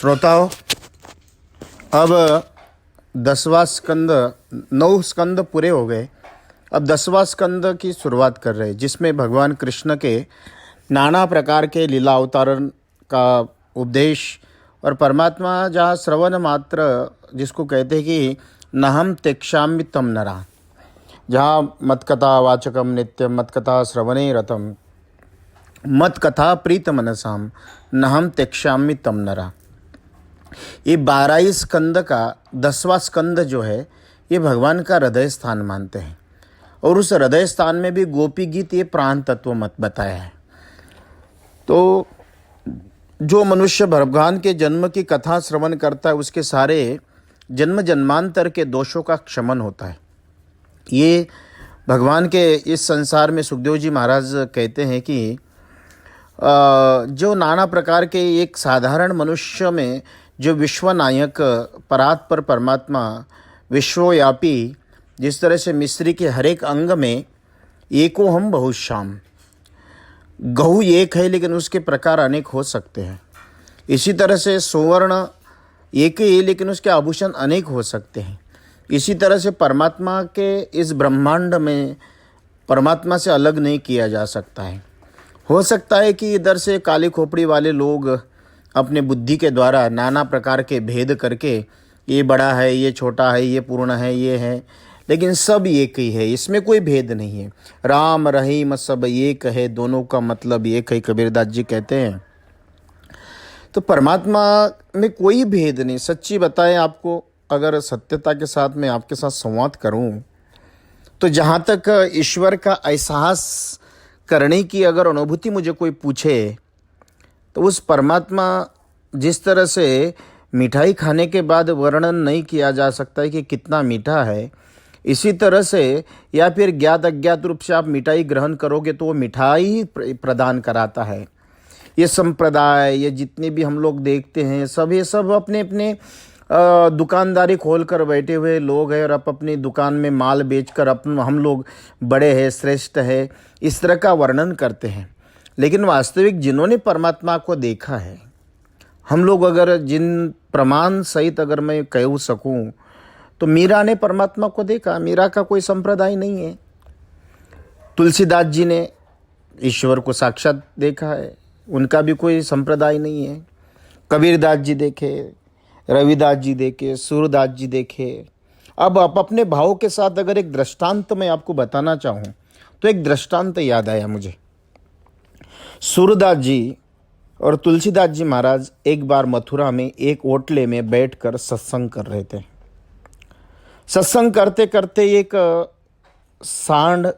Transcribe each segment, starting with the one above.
श्रोताओं, अब 10वां स्कंद, 9 स्कंद पूरे हो गए। अब 10वां स्कंद की शुरुआत कर रहे हैं, जिसमें भगवान कृष्ण के नाना प्रकार के लीला अवतारण का उपदेश और परमात्मा जहाँ श्रवण मात्र जिसको कहते हैं कि नहम तेक्षामि तम नरा, जहाँ मत्कथा वाचकम नित्यम मत्कथा श्रवणे रतम मत कथा प्रीत मनसाम नहम तेक्षामि तम नरा। ये 12 स्कंद का 10वां स्कंद जो है ये भगवान का हृदय स्थान मानते हैं, और उस हृदय स्थान में भी गोपी गीत ये प्राण तत्व मत बताया है। तो जो मनुष्य भगवान के जन्म की कथा श्रवण करता है उसके सारे जन्म जन्मांतर के दोषों का क्षमन होता है। ये भगवान के इस संसार में सुखदेव जी महाराज कहते हैं कि जो नाना प्रकार के एक साधारण मनुष्य में जो विश्वनायक परात्पर परमात्मा विश्वव्यापी, जिस तरह से मिस्री के हर एक अंग में एको हम बहुश्याम, गहू एक है लेकिन उसके प्रकार अनेक हो सकते हैं। इसी तरह से सुवर्ण एक ही है लेकिन उसके आभूषण अनेक हो सकते हैं। इसी तरह से परमात्मा के इस ब्रह्मांड में परमात्मा से अलग नहीं किया जा सकता है। हो सकता है कि इधर से काली खोपड़ी वाले लोग अपने बुद्धि के द्वारा नाना प्रकार के भेद करके ये बड़ा है, ये छोटा है, ये पूर्ण है, ये है, लेकिन सब एक ही है, इसमें कोई भेद नहीं है। राम रहीम सब एक है, दोनों का मतलब एक है, कबीरदास जी कहते हैं। तो परमात्मा में कोई भेद नहीं। सच्ची बताएं आपको, अगर सत्यता के साथ मैं आपके साथ संवाद करूं तो जहाँ तक ईश्वर का एहसास करने की अगर अनुभूति मुझे कोई पूछे तो उस परमात्मा जिस तरह से मिठाई खाने के बाद वर्णन नहीं किया जा सकता है कि कितना मीठा है, इसी तरह से या फिर ज्ञात अज्ञात रूप से आप मिठाई ग्रहण करोगे तो वो मिठाई ही प्रदान कराता है। ये संप्रदाय, ये जितने भी हम लोग देखते हैं सब ये सब अपने अपने दुकानदारी खोल कर बैठे हुए लोग हैं और अपनी दुकान में माल बेचकर हम लोग बड़े हैं, श्रेष्ठ है, इस तरह का वर्णन करते हैं। लेकिन वास्तविक जिन्होंने परमात्मा को देखा है, हम लोग अगर जिन प्रमाण सहित अगर मैं कह सकूं तो मीरा ने परमात्मा को देखा। मीरा का कोई संप्रदाय नहीं है। तुलसीदास जी ने ईश्वर को साक्षात देखा है, उनका भी कोई संप्रदाय नहीं है। कबीरदास जी देखे, रविदास जी देखे, सूरदास जी देखे। अब आप अपने भाव के साथ अगर एक दृष्टांत मैं आपको बताना चाहूँ तो एक दृष्टांत याद आया मुझे। सूरदास जी और तुलसीदास जी महाराज एक बार मथुरा में एक होटले में बैठकर सत्संग कर रहे थे। सत्संग करते करते एक सांड,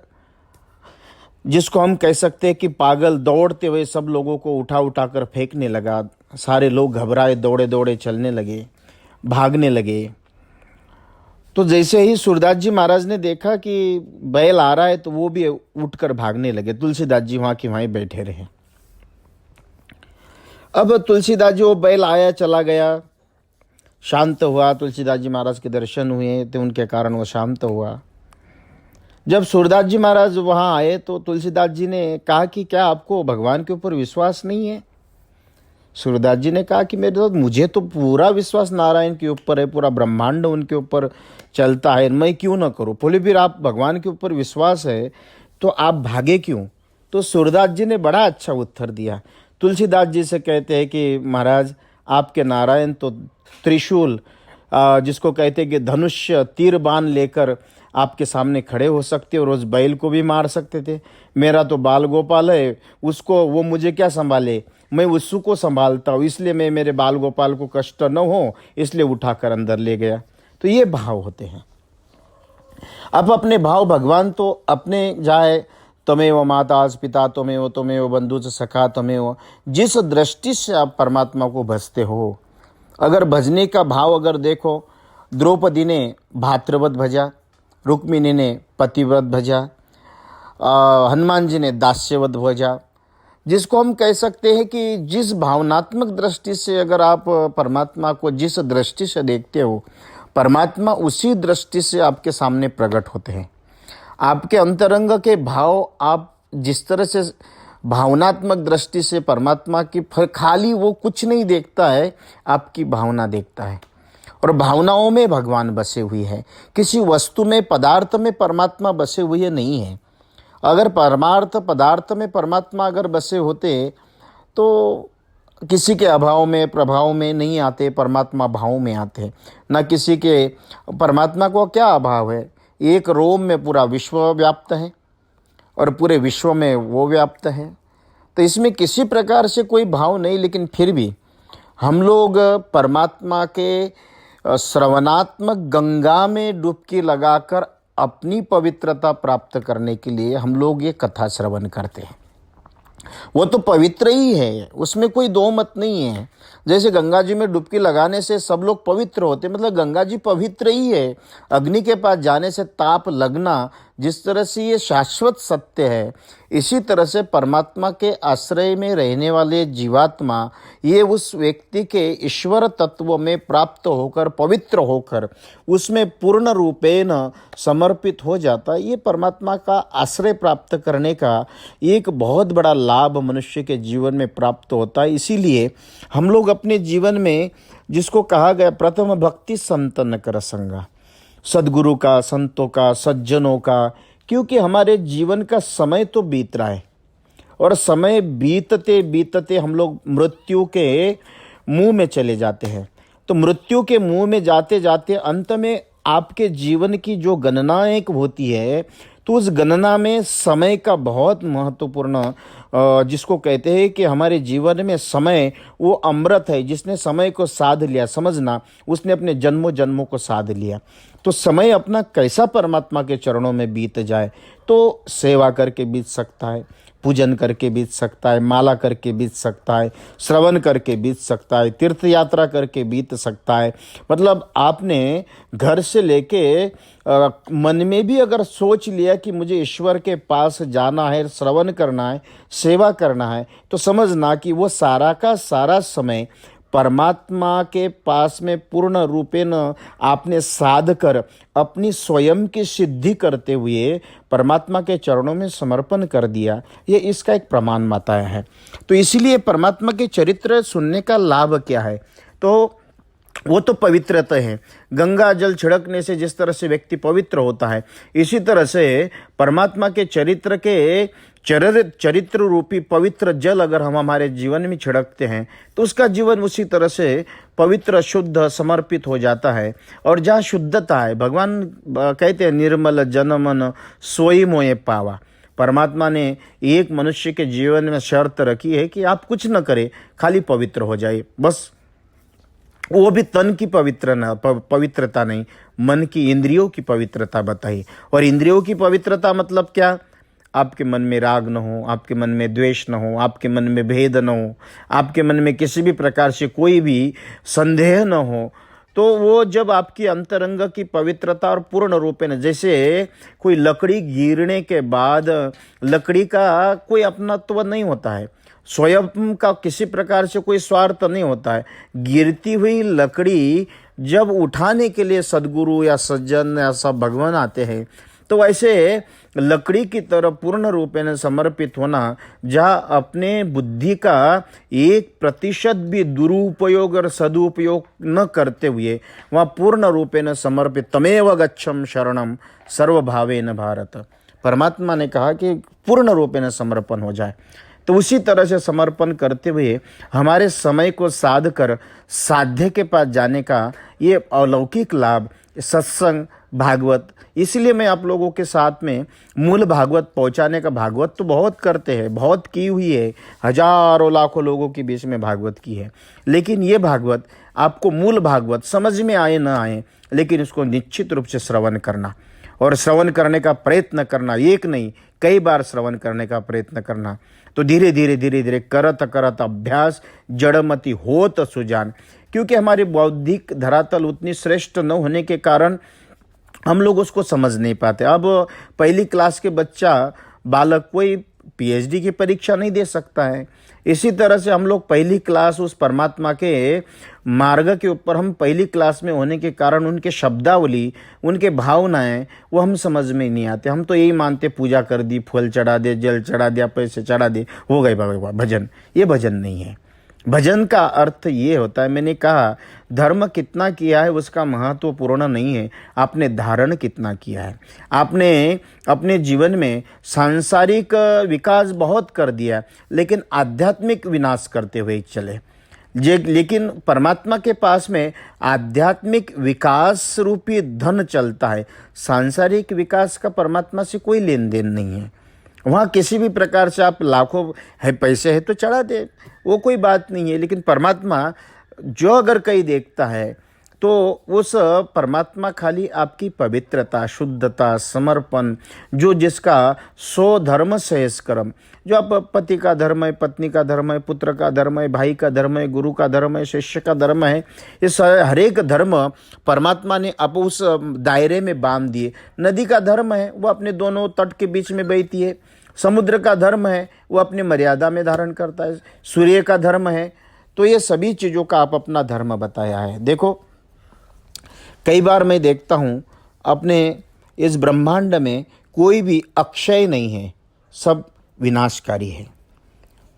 जिसको हम कह सकते हैं कि पागल, दौड़ते हुए सब लोगों को उठा उठा कर फेंकने लगा। सारे लोग घबराए, दौड़े दौड़े चलने लगे, भागने लगे। तो जैसे ही सूरदास जी महाराज ने देखा कि बैल आ रहा है तो वो भी उठकर भागने लगे। तुलसीदास जी वहाँ की वहीं बैठे रहे। अब तुलसीदास जी, वो बैल आया चला गया, शांत हुआ। तुलसीदास जी महाराज के दर्शन हुए तो उनके कारण वो शांत हुआ। जब सूरदास जी महाराज वहाँ आए तो तुलसीदास जी ने कहा कि क्या आपको भगवान के ऊपर विश्वास नहीं है? सूरदास जी ने कहा कि मुझे तो पूरा विश्वास नारायण के ऊपर है, पूरा ब्रह्मांड उनके ऊपर चलता है, मैं क्यों ना करूं? बोले फिर आप भगवान के ऊपर विश्वास है तो आप भागे क्यों? तो सूरदास जी ने बड़ा अच्छा उत्तर दिया। तुलसीदास जी से कहते हैं कि महाराज, आपके नारायण तो त्रिशूल, जिसको कहते हैं कि धनुष्य, तीर बाण लेकर आपके सामने खड़े हो सकते और उस बैल को भी मार सकते थे। मेरा तो बाल गोपाल है, उसको वो मुझे क्या संभाले, मैं उसको को संभालता हूँ, इसलिए मैं मेरे बाल गोपाल को कष्ट न हो इसलिए उठाकर अंदर ले गया। तो ये भाव होते हैं। अब अपने भाव भगवान तो अपने जाए, त्वमेव माता पिता त्वमेव बंधु सखा त्वमेव, जिस दृष्टि से आप परमात्मा को भजते हो, अगर भजने का भाव अगर देखो, द्रौपदी ने भातृवत भजा, रुक्मिणी ने पतिव्रत भजा, हनुमान जी ने दास्यवत भजा। जिसको हम कह सकते हैं कि जिस भावनात्मक दृष्टि से अगर आप परमात्मा को जिस दृष्टि से देखते हो, परमात्मा उसी दृष्टि से आपके सामने प्रकट होते हैं। आपके अंतरंग के भाव आप जिस तरह से भावनात्मक दृष्टि से परमात्मा की खाली वो कुछ नहीं देखता है, आपकी भावना देखता है। और भावनाओं में भगवान बसे हुए हैं, किसी वस्तु में, पदार्थ में परमात्मा बसे हुए नहीं है। अगर परमार्थ पदार्थ में परमात्मा अगर बसे होते तो किसी के अभाव में, प्रभाव में नहीं आते, परमात्मा भाव में आते। न किसी के, परमात्मा को क्या अभाव है? एक रोम में पूरा विश्व व्याप्त है और पूरे विश्व में वो व्याप्त है, तो इसमें किसी प्रकार से कोई भाव नहीं। लेकिन फिर भी हम लोग परमात्मा के श्रवणात्मक गंगा में डुबकी लगाकर अपनी पवित्रता प्राप्त करने के लिए हम लोग ये कथा श्रवण करते हैं। वो तो पवित्र ही है, उसमें कोई दो मत नहीं है। जैसे गंगा जी में डुबकी लगाने से सब लोग पवित्र होते, मतलब गंगा जी पवित्र ही है। अग्नि के पास जाने से ताप लगना, जिस तरह से ये शाश्वत सत्य है, इसी तरह से परमात्मा के आश्रय में रहने वाले जीवात्मा, ये उस व्यक्ति के ईश्वर तत्व में प्राप्त होकर, पवित्र होकर, उसमें पूर्ण रूपेण समर्पित हो जाता। ये परमात्मा का आश्रय प्राप्त करने का एक बहुत बड़ा लाभ मनुष्य के जीवन में प्राप्त होता है। इसीलिए हम लोग अपने जीवन में, जिसको कहा गया प्रथम भक्ति संतन कर संगा, सद्गुरु का, संतों का, सज्जनों का, क्योंकि हमारे जीवन का समय तो बीत रहा है और समय बीतते बीतते हम लोग मृत्यु के मुंह में चले जाते हैं। तो मृत्यु के मुंह में जाते जाते अंत में आपके जीवन की जो गणना एक होती है, तो उस गणना में समय का बहुत महत्वपूर्ण, जिसको कहते हैं कि हमारे जीवन में समय वो अमृत है। जिसने समय को साध लिया, समझना उसने अपने जन्मों जन्मों को साध लिया। तो समय अपना कैसा परमात्मा के चरणों में बीत जाए, तो सेवा करके बीत सकता है, पूजन करके बीत सकता है, माला करके बीत सकता है, श्रवण करके बीत सकता है, तीर्थ यात्रा करके बीत सकता है। मतलब आपने घर से लेके मन में भी अगर सोच लिया कि मुझे ईश्वर के पास जाना है, श्रवण करना है, सेवा करना है, तो समझना कि वो सारा का सारा समय परमात्मा के पास में पूर्ण रूपेण आपने साध कर अपनी स्वयं की सिद्धि करते हुए परमात्मा के चरणों में समर्पण कर दिया। ये इसका एक प्रमाण माता है। तो इसीलिए परमात्मा के चरित्र सुनने का लाभ क्या है? तो वो तो पवित्रता है। गंगा जल छिड़कने से जिस तरह से व्यक्ति पवित्र होता है, इसी तरह से परमात्मा के चरित्र रूपी पवित्र जल अगर हम हमारे जीवन में छिड़कते हैं, तो उसका जीवन उसी तरह से पवित्र, शुद्ध, समर्पित हो जाता है। और जहाँ शुद्धता है, भगवान कहते हैं निर्मल जन मन सोई मोए पावा। परमात्मा ने एक मनुष्य के जीवन में शर्त रखी है कि आप कुछ न करें, खाली पवित्र हो जाए बस। वो भी तन की पवित्रता नहीं, मन की, इंद्रियों की पवित्रता बताई। और इंद्रियों की पवित्रता मतलब क्या? आपके मन में राग न हो, आपके मन में द्वेष न हो, आपके मन में भेद न हो, आपके मन में किसी भी प्रकार से कोई भी संदेह न हो। तो वो जब आपकी अंतरंग की पवित्रता और पूर्ण रूप में, जैसे कोई लकड़ी गिरने के बाद लकड़ी का कोई अपनत्व नहीं होता है, स्वयं का किसी प्रकार से कोई स्वार्थ नहीं होता है। गिरती हुई लकड़ी जब उठाने के लिए सद्गुरु या सज्जन या सब भगवान आते हैं, तो वैसे लकड़ी की तरह पूर्ण रूप में समर्पित होना, जहाँ अपने बुद्धि का 1% भी दुरुपयोग और सदुपयोग न करते हुए वहाँ पूर्ण रूप में समर्पित, तमेव गच्छम शरणम सर्वभावेन भारत। परमात्मा ने कहा कि पूर्ण रूप में समर्पण हो जाए। तो उसी तरह से समर्पण करते हुए हमारे समय को साध कर साध्य के पास जाने का ये अलौकिक लाभ सत्संग, भागवत। इसलिए मैं आप लोगों के साथ में मूल भागवत पहुंचाने का, भागवत तो बहुत करते हैं, बहुत की हुई है, हजारों लाखों लोगों के बीच में भागवत की है, लेकिन ये भागवत आपको मूल भागवत समझ में आए ना आए, लेकिन इसको निश्चित रूप से श्रवण करना और श्रवण करने का प्रयत्न करना, एक नहीं कई बार श्रवण करने का प्रयत्न करना। तो धीरे धीरे करत करत अभ्यास जड़मति होत सुजान। क्योंकि हमारी बौद्धिक धरातल उतनी श्रेष्ठ न होने के कारण हम लोग उसको समझ नहीं पाते। अब पहली क्लास के बालक कोई पीएचडी की परीक्षा नहीं दे सकता है, इसी तरह से हम लोग पहली क्लास उस परमात्मा के मार्ग के ऊपर, हम पहली क्लास में होने के कारण उनके शब्दावली, उनके भावनाएं वो हम समझ में नहीं आते। हम तो यही मानते पूजा कर दी, फूल चढ़ा दे, जल चढ़ा दिया, पैसे चढ़ा दे, हो गए बाबा भजन। ये भजन नहीं है। भजन का अर्थ ये होता है, मैंने कहा धर्म कितना किया है उसका महत्वपूर्ण नहीं है, आपने धारण कितना किया है। आपने अपने जीवन में सांसारिक विकास बहुत कर दिया, लेकिन आध्यात्मिक विनाश करते हुए चले। लेकिन परमात्मा के पास में आध्यात्मिक विकास रूपी धन चलता है। सांसारिक विकास का परमात्मा से कोई लेन देन नहीं है। वहाँ किसी भी प्रकार से आप लाखों है पैसे है तो चढ़ा दे, वो कोई बात नहीं है। लेकिन परमात्मा जो अगर कहीं देखता है तो उस परमात्मा खाली आपकी पवित्रता, शुद्धता, समर्पण, जो जिसका सो धर्म सहस कर्म, जो आप पति का धर्म है, पत्नी का धर्म है, पुत्र का धर्म है, भाई का धर्म है, गुरु का धर्म है, शिष्य का धर्म है, इस हरेक धर्म परमात्मा ने अब उस दायरे में बांध दिए। नदी का धर्म है वो अपने दोनों तट के बीच में बहती है। समुद्र का धर्म है वो अपनी मर्यादा में धारण करता है। सूर्य का धर्म है। तो ये सभी चीज़ों का आप अपना धर्म बताया है। देखो, कई बार मैं देखता हूँ अपने इस ब्रह्मांड में कोई भी अक्षय नहीं है, सब विनाशकारी है।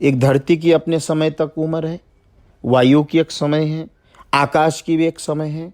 एक धरती की अपने समय तक उम्र है, वायु की एक समय है, आकाश की भी एक समय है,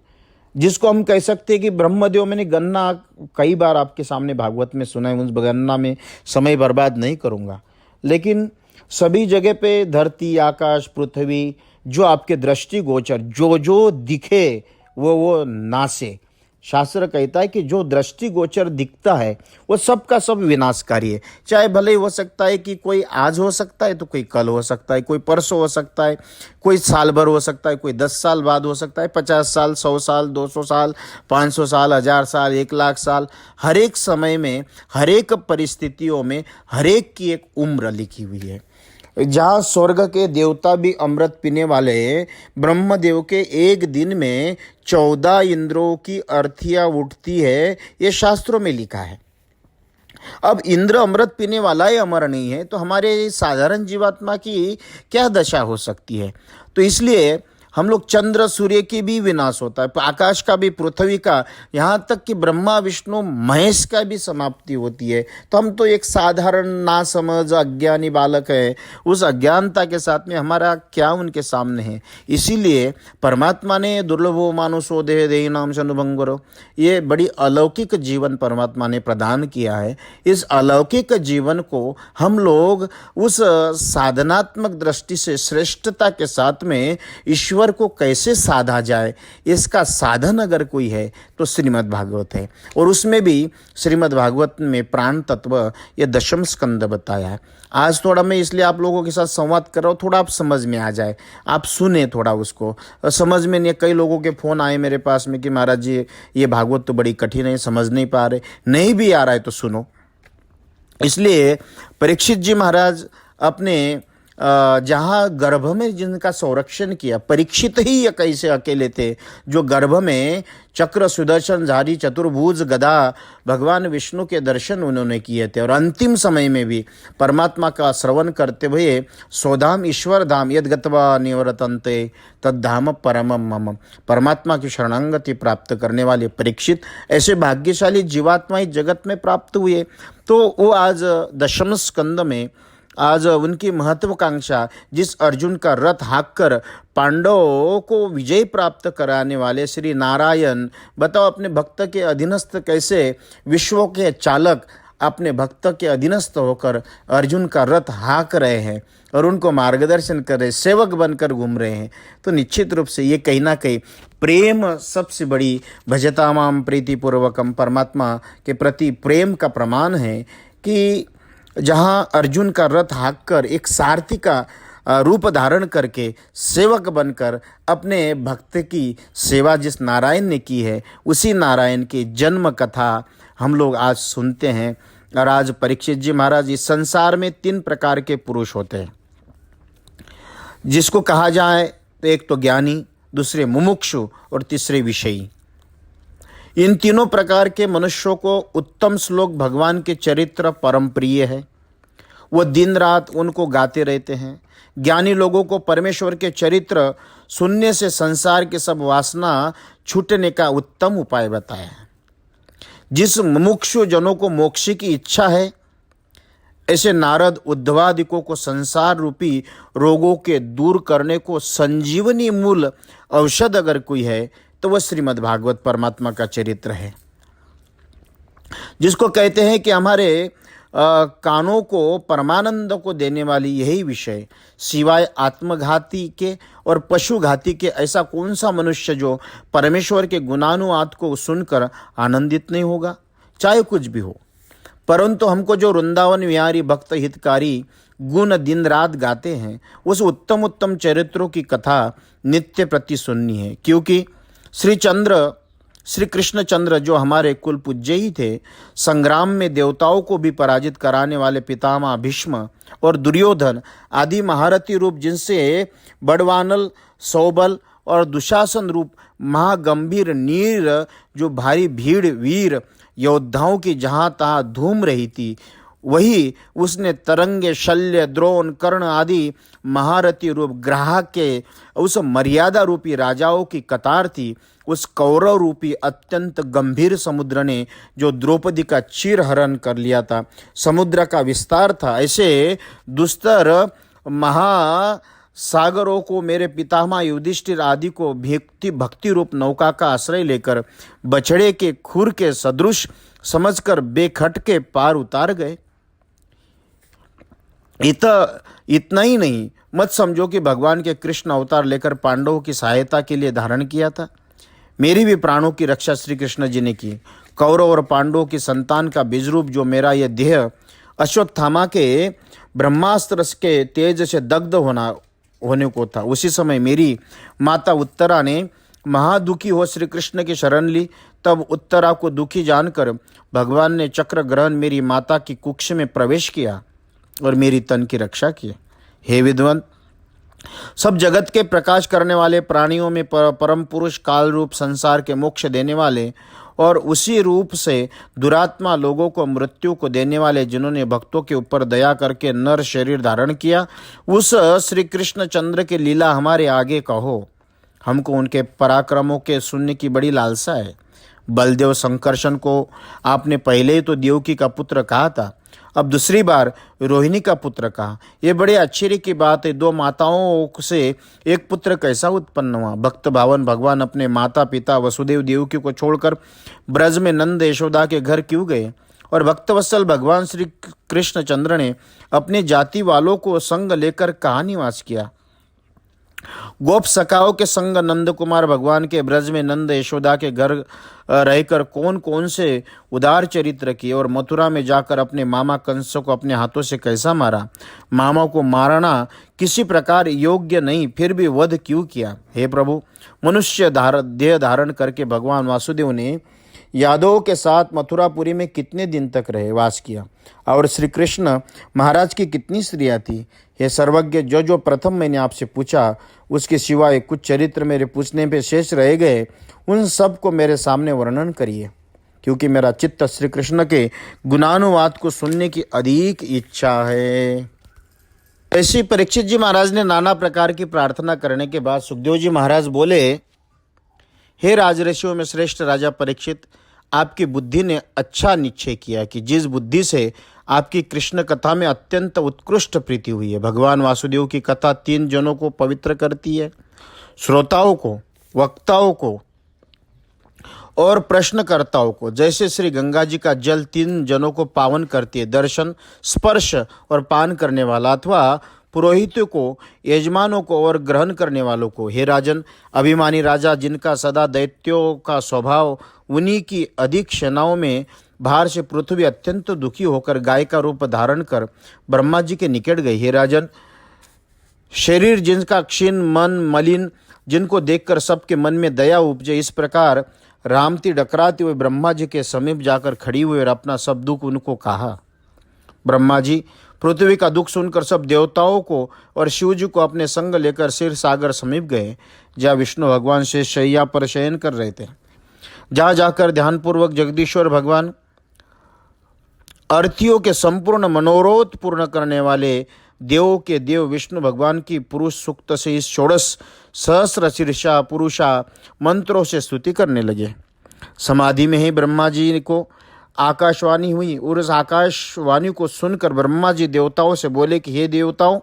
जिसको हम कह सकते हैं कि ब्रह्मदेव, मैंने गणना कई बार आपके सामने भागवत में सुना है, उस गणना में समय बर्बाद नहीं करूँगा, लेकिन सभी जगह पे धरती, आकाश, पृथ्वी, जो आपके दृष्टिगोचर जो जो दिखे वो नासे। शास्त्र कहता है कि जो दृष्टिगोचर दिखता है वो सब का सब विनाशकारी है। चाहे भले ही हो सकता है कि कोई आज हो सकता है तो कोई कल हो सकता है, कोई परसों हो सकता है, कोई साल भर हो सकता है, कोई 10 साल बाद हो सकता है, 50 साल, 100 साल, 200 साल, 500 साल, 1000 साल, 1 लाख साल। हर एक समय में, हर एक परिस्थितियों में, हर एक की एक उम्र लिखी हुई है। जहाँ स्वर्ग के देवता भी अमृत पीने वाले ब्रह्मदेव के एक दिन में 14 इंद्रों की अर्थियाँ उठती है, ये शास्त्रों में लिखा है। अब इंद्र अमृत पीने वाला ही अमर नहीं है तो हमारे साधारण जीवात्मा की क्या दशा हो सकती है। तो इसलिए हम लोग चंद्र सूर्य की भी विनाश होता है, आकाश का भी, पृथ्वी का, यहाँ तक कि ब्रह्मा विष्णु महेश का भी समाप्ति होती है। तो हम तो एक साधारण नासमझ अज्ञानी बालक है। उस अज्ञानता के साथ में हमारा क्या उनके सामने है। इसीलिए परमात्मा ने दुर्लभो मानुषो देह देहि नाम शनुभंगरो, ये बड़ी अलौकिक जीवन परमात्मा ने प्रदान किया है। इस अलौकिक जीवन को हम लोग उस साधनात्मक दृष्टि से श्रेष्ठता के साथ में ईश्वर को कैसे साधा जाए, इसका साधन अगर कोई है तो श्रीमद् भागवत है। और उसमें भी श्रीमद् भागवत में प्राण तत्व ये 10वें स्कंद बताया है। आज थोड़ा मैं इसलिए आप लोगों के साथ संवाद कर रहा हूँ, थोड़ा आप समझ में आ जाए, आप सुने थोड़ा उसको। समझ में नहीं, कई लोगों के फ़ोन आए मेरे पास में कि महाराज जी ये भागवत तो बड़ी कठिन है, समझ नहीं पा रहे। नहीं भी आ रहा है तो सुनो। इसलिए परीक्षित जी महाराज अपने जहाँ गर्भ में जिनका संरक्षण किया, परीक्षित ही ये कैसे अकेले थे जो गर्भ में चक्र, सुदर्शन, झारी, चतुर्भुज, गदा, भगवान विष्णु के दर्शन उन्होंने किए थे। और अंतिम समय में भी परमात्मा का श्रवण करते हुए सौधाम ईश्वर धाम यद गत्वा निवर्तन्ते तद्धाम परमम मम, परमात्मा की शरणागति प्राप्त करने वाले परीक्षित ऐसे भाग्यशाली जीवात्मा ही जगत में प्राप्त हुए। तो वो आज 10वें स्कंद में आज उनकी महत्वाकांक्षा, जिस अर्जुन का रथ हाँक कर पांडवों को विजय प्राप्त कराने वाले श्री नारायण, बताओ अपने भक्त के अधीनस्थ कैसे विश्व के चालक अपने भक्त के अधीनस्थ होकर अर्जुन का रथ हाँक रहे हैं और उनको मार्गदर्शन कर रहे, सेवक बनकर घूम रहे हैं। तो निश्चित रूप से ये कहीं ना कहीं प्रेम सबसे बड़ी भजतामाम प्रीतिपूर्वकम, परमात्मा के प्रति प्रेम का प्रमाण है कि जहाँ अर्जुन का रथ हाँक कर एक सारथी का रूप धारण करके सेवक बनकर अपने भक्त की सेवा जिस नारायण ने की है, उसी नारायण की जन्म कथा हम लोग आज सुनते हैं। और आज परीक्षित जी महाराज, इस संसार में 3 प्रकार के पुरुष होते हैं, जिसको कहा जाए तो एक तो ज्ञानी, दूसरे मुमुक्षु और तीसरे विषयी। इन तीनों प्रकार के मनुष्यों को उत्तम श्लोक भगवान के चरित्र परम प्रिय है। वो दिन रात उनको गाते रहते हैं। ज्ञानी लोगों को परमेश्वर के चरित्र सुनने से संसार के सब वासना छूटने का उत्तम उपाय बताया है। जिस मुमुक्षु जनों को मोक्ष की इच्छा है, ऐसे नारद उद्धवादिकों को संसार रूपी रोगों के दूर करने को संजीवनी मूल औषध अगर कोई है तो वह श्रीमद् भागवत परमात्मा का चरित्र है, जिसको कहते हैं कि हमारे कानों को परमानंद को देने वाली यही विषय, सिवाय आत्मघाती के और पशुघाती के ऐसा कौन सा मनुष्य जो परमेश्वर के गुणानुवाद को सुनकर आनंदित नहीं होगा, चाहे कुछ भी हो। परंतु हमको जो वृंदावन विहारी भक्त हितकारी गुण दिन रात गाते हैं, उस उत्तम उत्तम चरित्रों की कथा नित्य प्रति सुननी है, क्योंकि श्री कृष्णचंद्र जो हमारे कुल पूज्य ही थे, संग्राम में देवताओं को भी पराजित कराने वाले पितामह भीष्म और दुर्योधन आदि महारथी रूप, जिनसे बड़वानल, सौबल और दुशासन रूप महागंभीर नीर जो भारी भीड़ वीर योद्धाओं की जहाँ तहाँ धूम रही थी, वही उसने तरंगे, शल्य, द्रोण, कर्ण आदि महारथी रूप ग्राहक के उस मर्यादा रूपी राजाओं की कतार थी। उस कौरव रूपी अत्यंत गंभीर समुद्र ने जो द्रौपदी का चीरहरण कर लिया था, समुद्र का विस्तार था, ऐसे दुस्तर महासागरों को मेरे पितामह युधिष्ठिर आदि को भक्ति रूप नौका का आश्रय लेकर बछड़े के खुर के सदृश समझकर बेखटके पार उतार गए। इतना ही नहीं, मत समझो कि भगवान के कृष्ण अवतार लेकर पांडवों की सहायता के लिए धारण किया था। मेरी भी प्राणों की रक्षा श्री कृष्ण जी ने की। कौरव और पांडवों की संतान का बीजरूप जो मेरा यह देह अश्वत्थामा के ब्रह्मास्त्र के तेज से दग्ध होने को था, उसी समय मेरी माता उत्तरा ने महादुखी हो श्री कृष्ण की शरण ली। तब उत्तरा को दुखी जानकर भगवान ने चक्र ग्रहण मेरी माता की कुक्ष में प्रवेश किया और मेरी तन की रक्षा की। हे विद्वंत, सब जगत के प्रकाश करने वाले प्राणियों में परम पुरुष काल रूप संसार के मोक्ष देने वाले और उसी रूप से दुरात्मा लोगों को मृत्यु को देने वाले, जिन्होंने भक्तों के ऊपर दया करके नर शरीर धारण किया, उस श्री कृष्ण चंद्र की लीला हमारे आगे कहो। हमको उनके पराक्रमों के सुनने की बड़ी लालसा है। बलदेव संकर्षण को आपने पहले ही तो देवकी का पुत्र कहा था, अब दूसरी बार रोहिणी का पुत्र कहा। यह बड़े आश्चर्य की बात है, दो माताओं से एक पुत्र कैसा उत्पन्न हुआ। भक्त भावन भगवान अपने माता पिता वसुदेव देवकी को छोड़कर ब्रज में नंद यशोदा के घर क्यों गए, और भक्तवत्सल भगवान श्री कृष्णचंद्र ने अपने जाति वालों को संग लेकर कहाँ निवास किया। गोप सखाओं के संग नंद कुमार भगवान के ब्रज में नंद यशोदा के घर रहकर कौन कौन से उदार चरित्र किए, और मथुरा में जाकर अपने मामा कंस को अपने हाथों से कैसा मारा। मामा को मारना किसी प्रकार योग्य नहीं, फिर भी वध क्यों किया। हे प्रभु, मनुष्य देह धारण करके भगवान वासुदेव ने यादवों के साथ मथुरापुरी में कितने दिन तक रहे वास किया, और श्री कृष्ण महाराज की कितनी स्त्रियां थी। हे सर्वज्ञ, जो प्रथम मैंने आपसे पूछा उसके सिवाय कुछ चरित्र मेरे पूछने पे शेष रह गए, उन सब को मेरे सामने वर्णन करिए, क्योंकि मेरा चित्त श्री कृष्ण के गुणानुवाद को सुनने की अधिक इच्छा है। ऐसी परीक्षित जी महाराज ने नाना प्रकार की प्रार्थना करने के बाद सुखदेव जी महाराज बोले, हे राजऋषियों में श्रेष्ठ राजा परीक्षित, आपकी बुद्धि ने अच्छा निश्चय किया कि जिस बुद्धि से आपकी कृष्ण कथा में अत्यंत उत्कृष्ट प्रीति हुई है। भगवान वासुदेव की कथा 3 जनों को पवित्र करती है, श्रोताओं को, वक्ताओं को और प्रश्नकर्ताओं को। जैसे श्री गंगा जी का जल 3 जनों को पावन करती है, दर्शन, स्पर्श और पान करने वाला, अथवा पुरोहितों को, यजमानों को और ग्रहण करने वालों को। हे राजन, अभिमानी राजा जिनका सदा दैत्यों का स्वभाव, उन्हीं की अधिक सेनाओं में भार से पृथ्वी अत्यंत दुखी होकर गाय का रूप धारण कर ब्रह्मा जी के निकट गई। हे राजन, शरीर जिनका क्षीण, मन मलिन, जिनको देखकर सबके मन में दया उपजे, इस प्रकार रामती डकराते हुए ब्रह्मा जी के समीप जाकर खड़ी हुई और अपना सब दुख उनको कहा। ब्रह्मा जी पृथ्वी का दुख सुनकर सब देवताओं को और शिव जी को अपने संग लेकर क्षीर सागर समीप गए, जहाँ विष्णु भगवान से शैया पर शयन कर रहे थे। जहाँ जाकर ध्यानपूर्वक जगदीश्वर भगवान अर्थियों के संपूर्ण मनोरथ पूर्ण करने वाले देवों के देव विष्णु भगवान की पुरुष सूक्त से इस षोडश सहस्र शीर्षा पुरुषा मंत्रों से स्तुति करने लगे। समाधि में ही ब्रह्मा जी को आकाशवाणी हुई और उस आकाशवाणी को सुनकर ब्रह्मा जी देवताओं से बोले कि हे देवताओं,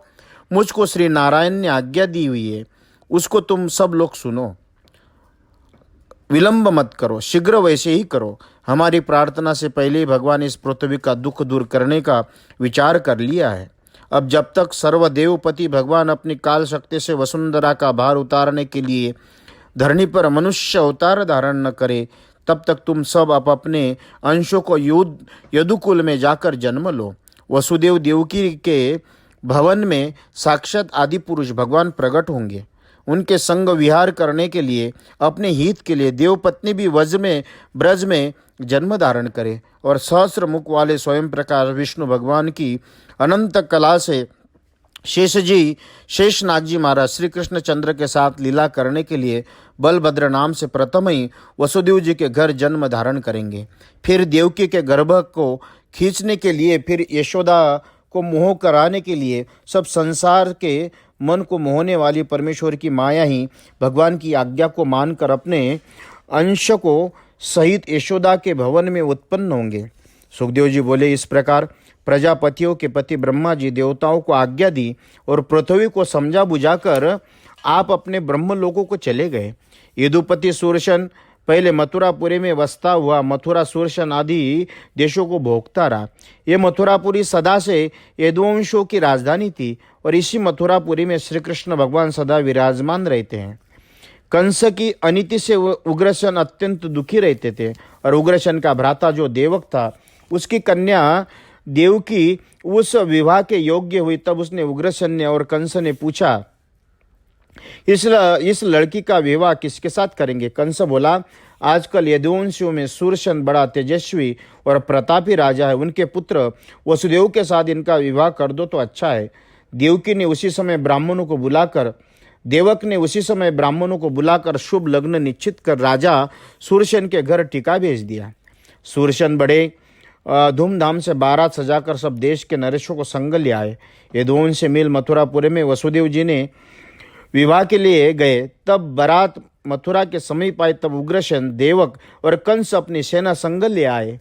मुझको श्री नारायण ने आज्ञा दी हुई है, उसको तुम सब लोग सुनो, विलंब मत करो, शीघ्र वैसे ही करो। हमारी प्रार्थना से पहले ही भगवान इस पृथ्वी का दुख दूर करने का विचार कर लिया है। अब जब तक सर्वदेवपति भगवान अपनी काल शक्ति से वसुंधरा का भार उतारने के लिए धरणी पर मनुष्य अवतार धारण न करे, तब तक तुम सब अपने अंशों को यदुकुल में जाकर जन्म लो। वसुदेव देवकी के भवन में साक्षात आदि पुरुष भगवान प्रकट होंगे। उनके संग विहार करने के लिए, अपने हित के लिए देवपत्नी भी ब्रज में जन्म धारण करे और सहस्र मुख वाले स्वयं प्रकाश विष्णु भगवान की अनंत कला से शेषनाग जी महाराज श्री कृष्ण चंद्र के साथ लीला करने के लिए बलभद्र नाम से प्रथम ही वसुदेव जी के घर जन्म धारण करेंगे। फिर देवकी के गर्भ को खींचने के लिए, फिर यशोदा को मोह कराने के लिए, सब संसार के मन को मोहने वाली परमेश्वर की माया ही भगवान की आज्ञा को मानकर अपने अंश को सहित यशोदा के भवन में उत्पन्न होंगे। सुखदेव जी बोले, इस प्रकार प्रजापतियों के पति ब्रह्मा जी देवताओं को आज्ञा दी और पृथ्वी को समझा बुझाकर आप अपने ब्रह्मलोकों को चले गए। यदुपति सुरशन पहले मथुरापुरी में बसता हुआ मथुरा सुरशन आदि देशों को भोगता रहा। ये मथुरापुरी सदा से यदुवंशों की राजधानी थी और इसी मथुरापुरी में श्री कृष्ण भगवान सदा विराजमान रहते हैं। कंस की अनीति से उग्रसेन अत्यंत दुखी रहते थे और उग्रसेन का भ्राता जो देवक था, उसकी कन्या देवकी उस विवाह के योग्य हुई। तब उसने उग्रसेन ने और कंस ने पूछा, इस लड़की का विवाह किसके साथ करेंगे? कंस बोला, आजकल यदुवंशियों में सुरशन बड़ा तेजस्वी और प्रतापी राजा है, उनके पुत्र वसुदेव के साथ इनका विवाह कर दो तो अच्छा है। देवक ने उसी समय ब्राह्मणों को बुलाकर शुभ लग्न निश्चित कर राजा सुरशन के घर टीका भेज दिया। सुरशन बड़े धूमधाम से बारात सजाकर सब देश के नरेशों को संग ले आए। यदुवंश से मिल मथुरापुरी में वसुदेव जी ने विवाह के लिए गए। तब बारात मथुरा के समीप आए। तब उग्रसेन, देवक और कंस अपनी सेना संग ले आए।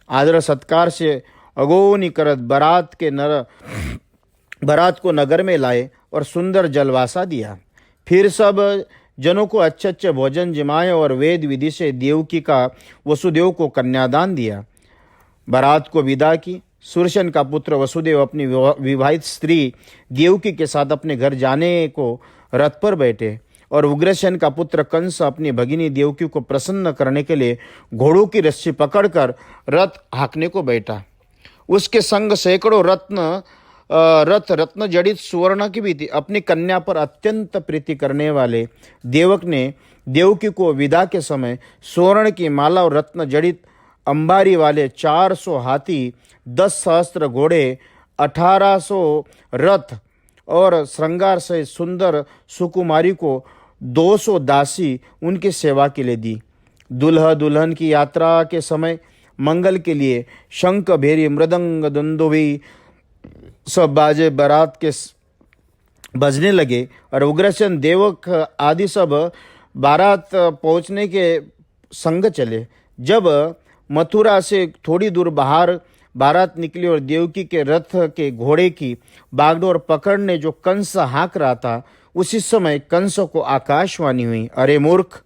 आदर सत्कार से अगोनी करत बारात को नगर में लाए और सुंदर जलवासा दिया। फिर सब जनों को अच्छे अच्छे भोजन जिमाए और वेद विधि से देवकी का वसुदेव को कन्यादान दिया। बारात को विदा की। सुरशन का पुत्र वसुदेव अपनी विवाहित स्त्री देवकी के साथ अपने घर जाने को रथ पर बैठे और उग्रसेन का पुत्र कंस अपनी भगिनी देवकी को प्रसन्न करने के लिए घोड़ों की रस्सी पकड़कर रथ हाँकने को बैठा। उसके संग सैकड़ों रत्न जड़ित सुवर्ण की भी थी। अपनी कन्या पर अत्यंत प्रीति करने वाले देवक ने देवकी को विदा के समय सुवर्ण की माला और रत्न जड़ित अंबारी वाले 400 हाथी, 10 सहस्त्र घोड़े, 1800 रथ और श्रृंगार से सुंदर सुकुमारी को 200 दासी उनकी सेवा के लिए दी। दुल्हा दुल्हन की यात्रा के समय मंगल के लिए शंख, भेरी, मृदंग, दुंदुभी सब बाजे बारात के बजने लगे और उग्रसेन, देवक आदि सब बारात पहुंचने के संग चले। जब मथुरा से थोड़ी दूर बाहर बारात निकली और देवकी के रथ के घोड़े की बागडोर पकड़ने जो कंस हाँक रहा था, उसी समय कंस को आकाशवाणी हुई, अरे मूर्ख,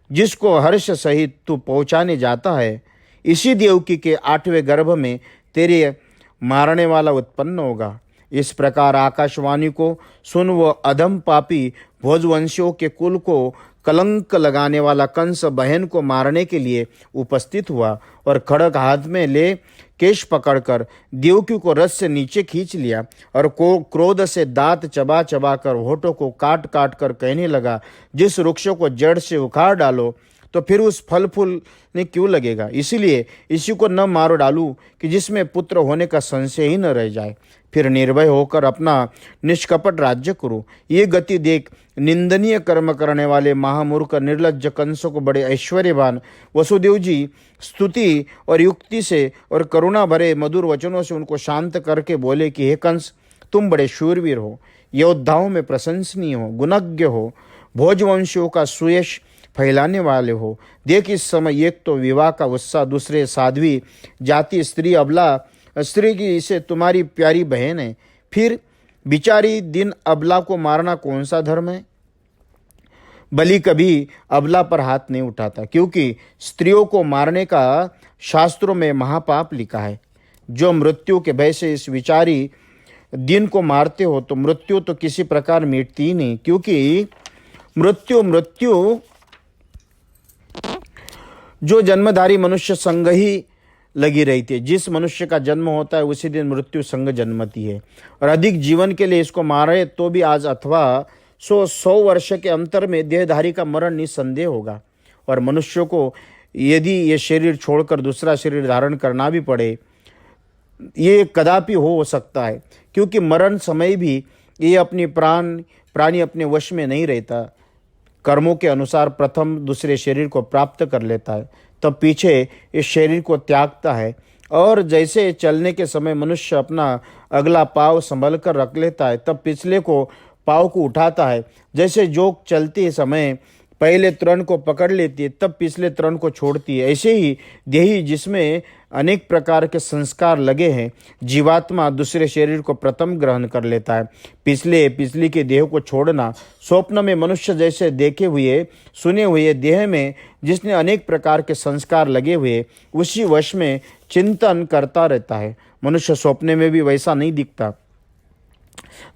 जिसको हर्ष सहित तू पहुंचाने जाता है, इसी देवकी के 8वें गर्भ में तेरे मारने वाला उत्पन्न होगा। इस प्रकार आकाशवाणी को सुन वो अधम पापी भोजवंशियों के कुल को कलंक लगाने वाला कंस बहन को मारने के लिए उपस्थित हुआ और खड़ग हाथ में ले केश पकड़कर देवकी को रथ से नीचे खींच लिया और क्रोध से दांत चबा चबा कर होठों को काट काट कर कहने लगा, जिस वृक्ष को जड़ से उखाड़ डालो तो फिर उस फल फूल ने क्यों लगेगा। इसीलिए इसी को न मार डालूं कि जिसमें पुत्र होने का संशय ही न रह जाए, फिर निर्भय होकर अपना निष्कपट राज्य करो। ये गति देख निंदनीय कर्म करने वाले महामूर्ख निर्लज्ज कंसों को बड़े ऐश्वर्यवान वसुदेव जी स्तुति और युक्ति से और करुणा भरे मधुर वचनों से उनको शांत करके बोले कि हे कंस, तुम बड़े शूरवीर हो, योद्धाओं में प्रशंसनीय हो, गुणज्ञ हो, भोजवंशियों का सुयश फैलाने वाले हो। देख इस समय एक तो विवाह का उत्साह, दूसरे साध्वी जाति स्त्री अबला स्त्री की इसे तुम्हारी प्यारी बहन है, फिर बिचारी दिन अबला को मारना कौन सा धर्म है। बलि कभी अबला पर हाथ नहीं उठाता, क्योंकि स्त्रियों को मारने का शास्त्रों में महापाप लिखा है। जो मृत्यु के भय से इस विचारी दिन को मारते हो तो मृत्यु तो किसी प्रकार मिटती ही नहीं, क्योंकि मृत्यु जो जन्मधारी मनुष्य संग ही लगी रहती है। जिस मनुष्य का जन्म होता है उसी दिन मृत्यु संग जन्मती है। और अधिक जीवन के लिए इसको मारे तो भी आज अथवा 100 वर्ष के अंतर में देहधारी का मरण निसंदेह होगा। और मनुष्य को यदि ये शरीर छोड़कर दूसरा शरीर धारण करना भी पड़े, ये कदापि हो सकता है, क्योंकि मरण समय भी ये अपनी प्राणी अपने वश में नहीं रहता। कर्मों के अनुसार प्रथम दूसरे शरीर को प्राप्त कर लेता है, तब पीछे इस शरीर को त्यागता है। और जैसे चलने के समय मनुष्य अपना अगला पाँव संभल कर रख लेता है, तब पिछले को पाँव को उठाता है। जैसे जोक चलते समय पहले तृण को पकड़ लेती है, तब पिछले तृण को छोड़ती है, ऐसे ही देही जिसमें अनेक प्रकार के संस्कार लगे हैं, जीवात्मा दूसरे शरीर को प्रथम ग्रहण कर लेता है। पिछली के देह को छोड़ना, स्वप्न में मनुष्य जैसे देखे हुए सुने हुए देह में जिसने अनेक प्रकार के संस्कार लगे हुए, उसी वश में चिंतन करता रहता है। मनुष्य स्वप्न में भी वैसा नहीं दिखता।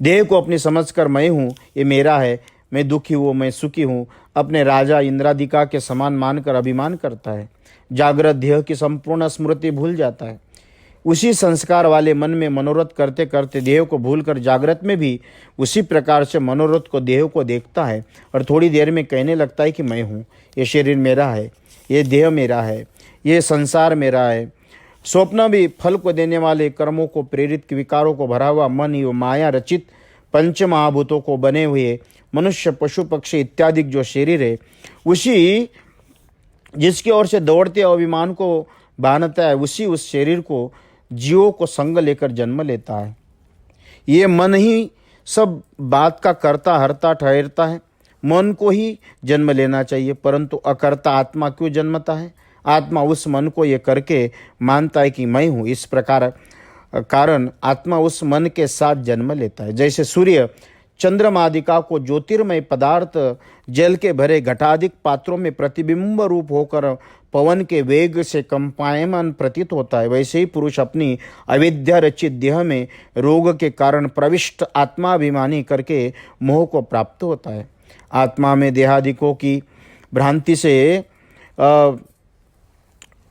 देह को अपनी समझकर मैं हूँ, ये मेरा है, मैं दुखी हूँ, मैं सुखी हूँ, अपने राजा इंद्रादिका के समान मानकर अभिमान करता है। जागृत देह की संपूर्ण स्मृति भूल जाता है। उसी संस्कार वाले मन में मनोरथ करते करते देह को भूलकर जागृत में भी उसी प्रकार से मनोरथ को देह को देखता है और थोड़ी देर में कहने लगता है कि मैं हूँ, ये शरीर मेरा है, ये देह मेरा है, ये संसार मेरा है। स्वप्न भी फल को देने वाले कर्मों को प्रेरित विकारों को भरा हुआ मन यो माया रचित पंच महाभूतों को बने हुए मनुष्य पशु पक्षी इत्यादि जो शरीर है, उसी जिसकी ओर से दौड़ते अभिमान को बांधता है, उस शरीर को जीवों को संग लेकर जन्म लेता है। ये मन ही सब बात का कर्ता हरता ठहरता है। मन को ही जन्म लेना चाहिए, परंतु अकर्ता आत्मा क्यों जन्मता है। आत्मा उस मन को ये करके मानता है कि मैं हूँ, इस प्रकार कारण आत्मा उस मन के साथ जन्म लेता है। जैसे सूर्य चंद्रमादिका को ज्योतिर्मय पदार्थ जल के भरे घटाधिक पात्रों में प्रतिबिंब रूप होकर पवन के वेग से कंपायमान प्रतीत होता है, वैसे ही पुरुष अपनी अविद्या रचित देह में रोग के कारण प्रविष्ट आत्माभिमानी करके मोह को प्राप्त होता है। आत्मा में देहादिकों की भ्रांति से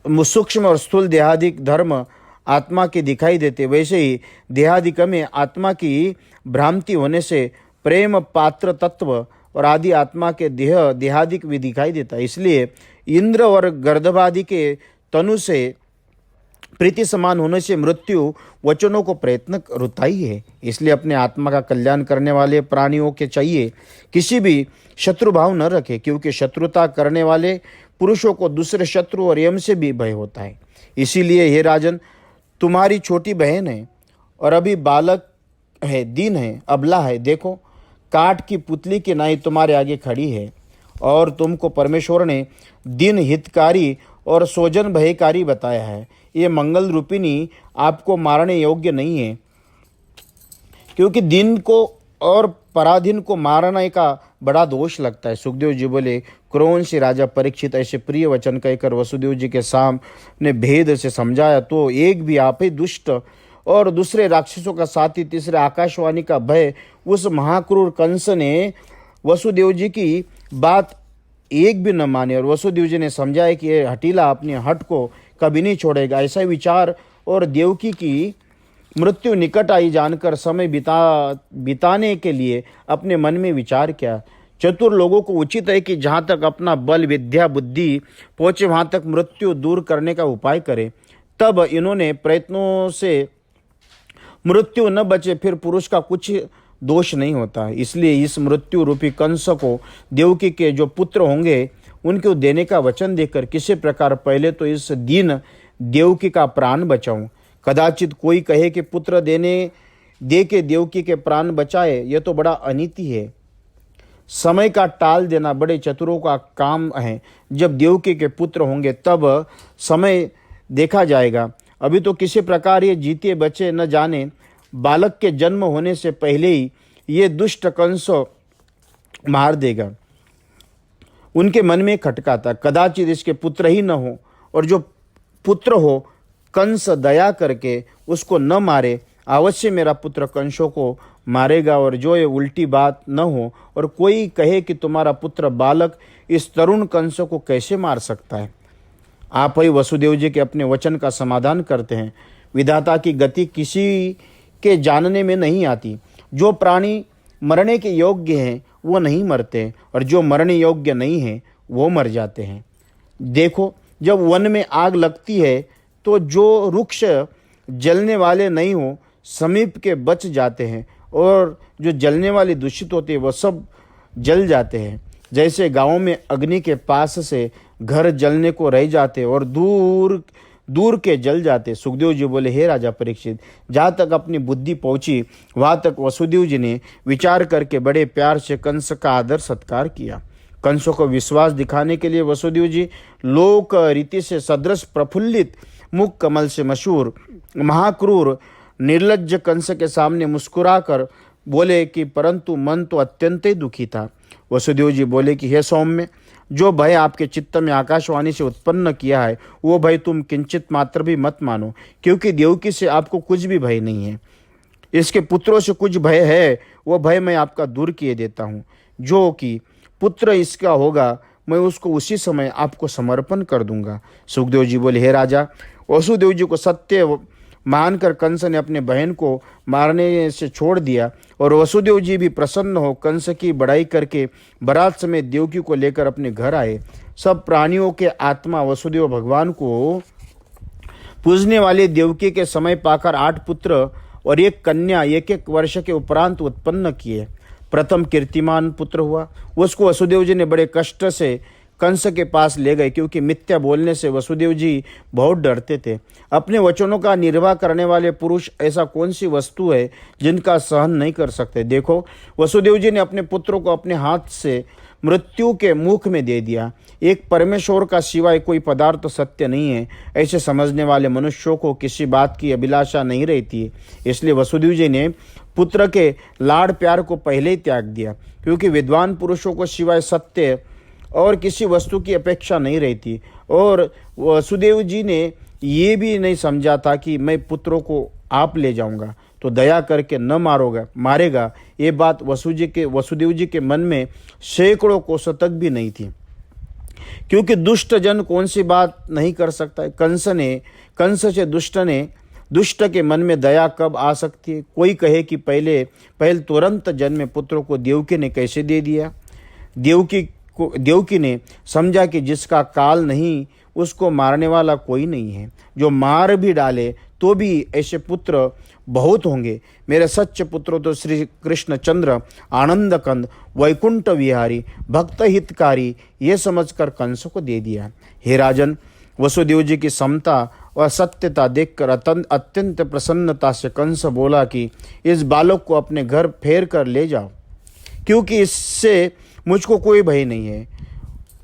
सूक्ष्म और स्थूल देहादिक धर्म आत्मा के दिखाई देते, वैसे ही देहादिक में आत्मा की भ्रांति होने से प्रेम पात्र तत्व और आदि आत्मा के देहादिक भी दिखाई देता है। इसलिए इंद्र और गर्दभादि के तनु से प्रीति समान होने से मृत्यु वचनों को प्रयत्न रुता ही है। इसलिए अपने आत्मा का कल्याण करने वाले प्राणियों के चाहिए किसी भी शत्रु भाव न रखे, क्योंकि शत्रुता करने वाले पुरुषों को दूसरे शत्रु और यम से भी भय होता है। इसीलिए हे राजन, तुम्हारी छोटी बहन है और अभी बालक है, दीन है, अबला है, देखो काठ की पुतली की नाई तुम्हारे आगे खड़ी है और तुमको परमेश्वर ने दिन हितकारी और सोजन भयकारी बताया है। ये मंगल रूपिणी आपको मारने योग्य नहीं है, क्योंकि दिन को और पराधीन को मारने का बड़ा दोष लगता है। सुखदेव जी बोले, क्रोवंशी राजा परीक्षित ऐसे प्रिय वचन कहकर वसुदेव जी के सामने भेद से समझाया तो एक भी आप ही दुष्ट और दूसरे राक्षसों का साथी, तीसरे आकाशवाणी का भय, उस महाक्रूर कंस ने वसुदेव जी की बात एक भी न माने और वसुदेव जी ने समझाया कि ये हटीला अपनी हट को कभी नहीं छोड़ेगा। ऐसा विचार और देवकी की मृत्यु निकट आई जानकर समय बिताने के लिए अपने मन में विचार किया, चतुर लोगों को उचित है कि जहाँ तक अपना बल विद्या बुद्धि पहुँचे वहाँ तक मृत्यु दूर करने का उपाय करें। तब इन्होंने प्रयत्नों से मृत्यु न बचे फिर पुरुष का कुछ दोष नहीं होता। इसलिए इस मृत्यु रूपी कंस को देवकी के जो पुत्र होंगे उनको देने का वचन देकर किसी प्रकार पहले तो इस दीन देवकी का प्राण बचाऊं। कदाचित कोई कहे कि पुत्र दे के देवकी के प्राण बचाए, यह तो बड़ा अनीति है। समय का टाल देना बड़े चतुरों का काम है। जब देवकी के पुत्र होंगे तब समय देखा जाएगा। अभी तो किसी प्रकार ये जीते बचे न जाने। बालक के जन्म होने से पहले ही ये दुष्ट कंस मार देगा। उनके मन में खटका था, कदाचित इसके पुत्र ही न हो, और जो पुत्र हो कंस दया करके उसको न मारे। अवश्य मेरा पुत्र कंसों को मारेगा, और जो ये उल्टी बात न हो और कोई कहे कि तुम्हारा पुत्र बालक इस तरुण कंस को कैसे मार सकता है। आप ही वसुदेव जी के अपने वचन का समाधान करते हैं। विधाता की गति किसी के जानने में नहीं आती। जो प्राणी मरने के योग्य हैं वो नहीं मरते, और जो मरने योग्य नहीं हैं वो मर जाते हैं। देखो, जब वन में आग लगती है तो जो वृक्ष जलने वाले नहीं हो समीप के बच जाते हैं, और जो जलने वाले दूषित होते हैं वो सब जल जाते हैं। जैसे गाँव में अग्नि के पास से घर जलने को रह जाते और दूर दूर के जल जाते। सुखदेव जी बोले, हे राजा परीक्षित, जहाँ तक अपनी बुद्धि पहुंची वहाँ तक वसुदेव जी ने विचार करके बड़े प्यार से कंस का आदर सत्कार किया। कंसों को विश्वास दिखाने के लिए वसुदेव जी लोक रीति से सदृश प्रफुल्लित मुख कमल से मशहूर महाक्रूर निर्लज्ज कंस के सामने मुस्कुराकर बोले कि परंतु मन तो अत्यंत ही दुखी था। वसुदेव जी बोले कि हे सौम्य, जो भय आपके चित्त में आकाशवाणी से उत्पन्न किया है वो भय तुम किंचित मात्र भी मत मानो, क्योंकि देवकी से आपको कुछ भी भय नहीं है। इसके पुत्रों से कुछ भय है, वो भय मैं आपका दूर किए देता हूँ। जो कि पुत्र इसका होगा मैं उसको उसी समय आपको समर्पण कर दूंगा। सुखदेव जी बोले, हे राजा, वसुदेव जी को सत्य मानकर कंस ने अपने बहन को मारने से छोड़ दिया, और वसुदेव जी भी प्रसन्न हो कंस की बड़ाई करके बारात समेत देवकी को लेकर अपने घर आए। सब प्राणियों के आत्मा वसुदेव भगवान को पूजने वाले देवकी के समय पाकर 8 पुत्र और 1 कन्या 1-1 वर्ष के उपरांत उत्पन्न किए। प्रथम कीर्तिमान पुत्र हुआ, उसको वसुदेव जी ने बड़े कष्ट से कंस के पास ले गए, क्योंकि मिथ्या बोलने से वसुदेव जी बहुत डरते थे। अपने वचनों का निर्वाह करने वाले पुरुष ऐसा कौन सी वस्तु है जिनका सहन नहीं कर सकते। देखो, वसुदेव जी ने अपने पुत्रों को अपने हाथ से मृत्यु के मुख में दे दिया। एक परमेश्वर का सिवाय कोई पदार्थ सत्य नहीं है, ऐसे समझने वाले मनुष्यों को किसी बात की अभिलाषा नहीं रहती। इसलिए वसुदेव जी ने पुत्र के लाड़ प्यार को पहले ही त्याग दिया, क्योंकि विद्वान पुरुषों को सिवाय सत्य और किसी वस्तु की अपेक्षा नहीं रहती। और वसुदेव जी ने ये भी नहीं समझा था कि मैं पुत्रों को आप ले जाऊंगा तो दया करके न मारेगा। ये बात वसुदेव जी के मन में सैकड़ों कोसों तक भी नहीं थी, क्योंकि दुष्ट जन कौन सी बात नहीं कर सकता है। कंस से दुष्ट के मन में दया कब आ सकती है। कोई कहे कि पहले तुरंत जन्मे पुत्रों को देवकी ने कैसे दे दिया। देवकी ने समझा कि जिसका काल नहीं उसको मारने वाला कोई नहीं है। जो मार भी डाले तो भी ऐसे पुत्र बहुत होंगे। मेरे सच्चे पुत्रों तो श्री कृष्ण चंद्र, आनंद कंद, वैकुंठ विहारी, भक्त हितकारी, ये समझकर कंस को दे दिया। हे राजन, वसुदेव जी की समता और सत्यता देखकर अत्यंत प्रसन्नता से कंस बोला कि इस बालक को अपने घर फेर कर ले जाओ, क्योंकि इससे मुझको कोई भय नहीं है।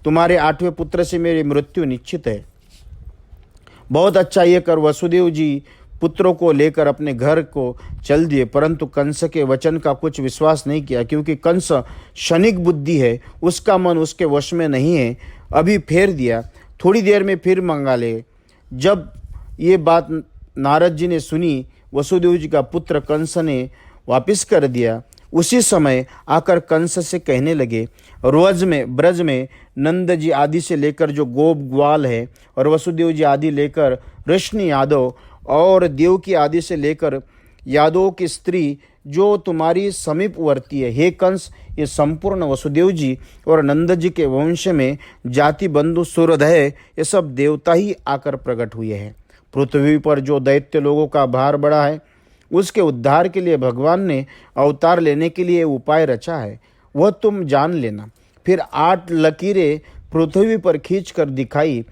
तुम्हारे 8वें पुत्र से मेरी मृत्यु निश्चित है। बहुत अच्छा ये कर वसुदेव जी पुत्रों को लेकर अपने घर को चल दिए, परंतु कंस के वचन का कुछ विश्वास नहीं किया, क्योंकि कंस क्षणिक बुद्धि है, उसका मन उसके वश में नहीं है। अभी फेर दिया, थोड़ी देर में फिर मंगा ले। जब ये बात नारद जी ने सुनी, वसुदेव जी का पुत्र कंस ने वापिस कर दिया। उसी समय आकर कंस से कहने लगे, ब्रज में नंद जी आदि से लेकर जो गोप ग्वाल है और वसुदेव जी आदि लेकर ऋषि यादव और देवकी आदि से लेकर यादव की स्त्री जो तुम्हारी समीपवर्ती है। हे कंस, ये संपूर्ण वसुदेव जी और नंद जी के वंश में जाति बंधु सूर्योदय ये सब देवता ही आकर प्रकट हुए हैं। पृथ्वी पर जो दैत्य लोगों का भार बढ़ा है, उसके उद्धार के लिए भगवान ने अवतार लेने के लिए उपाय रचा है, वह तुम जान लेना। फिर 8 लकीरें पृथ्वी पर खींच कर दिखाई।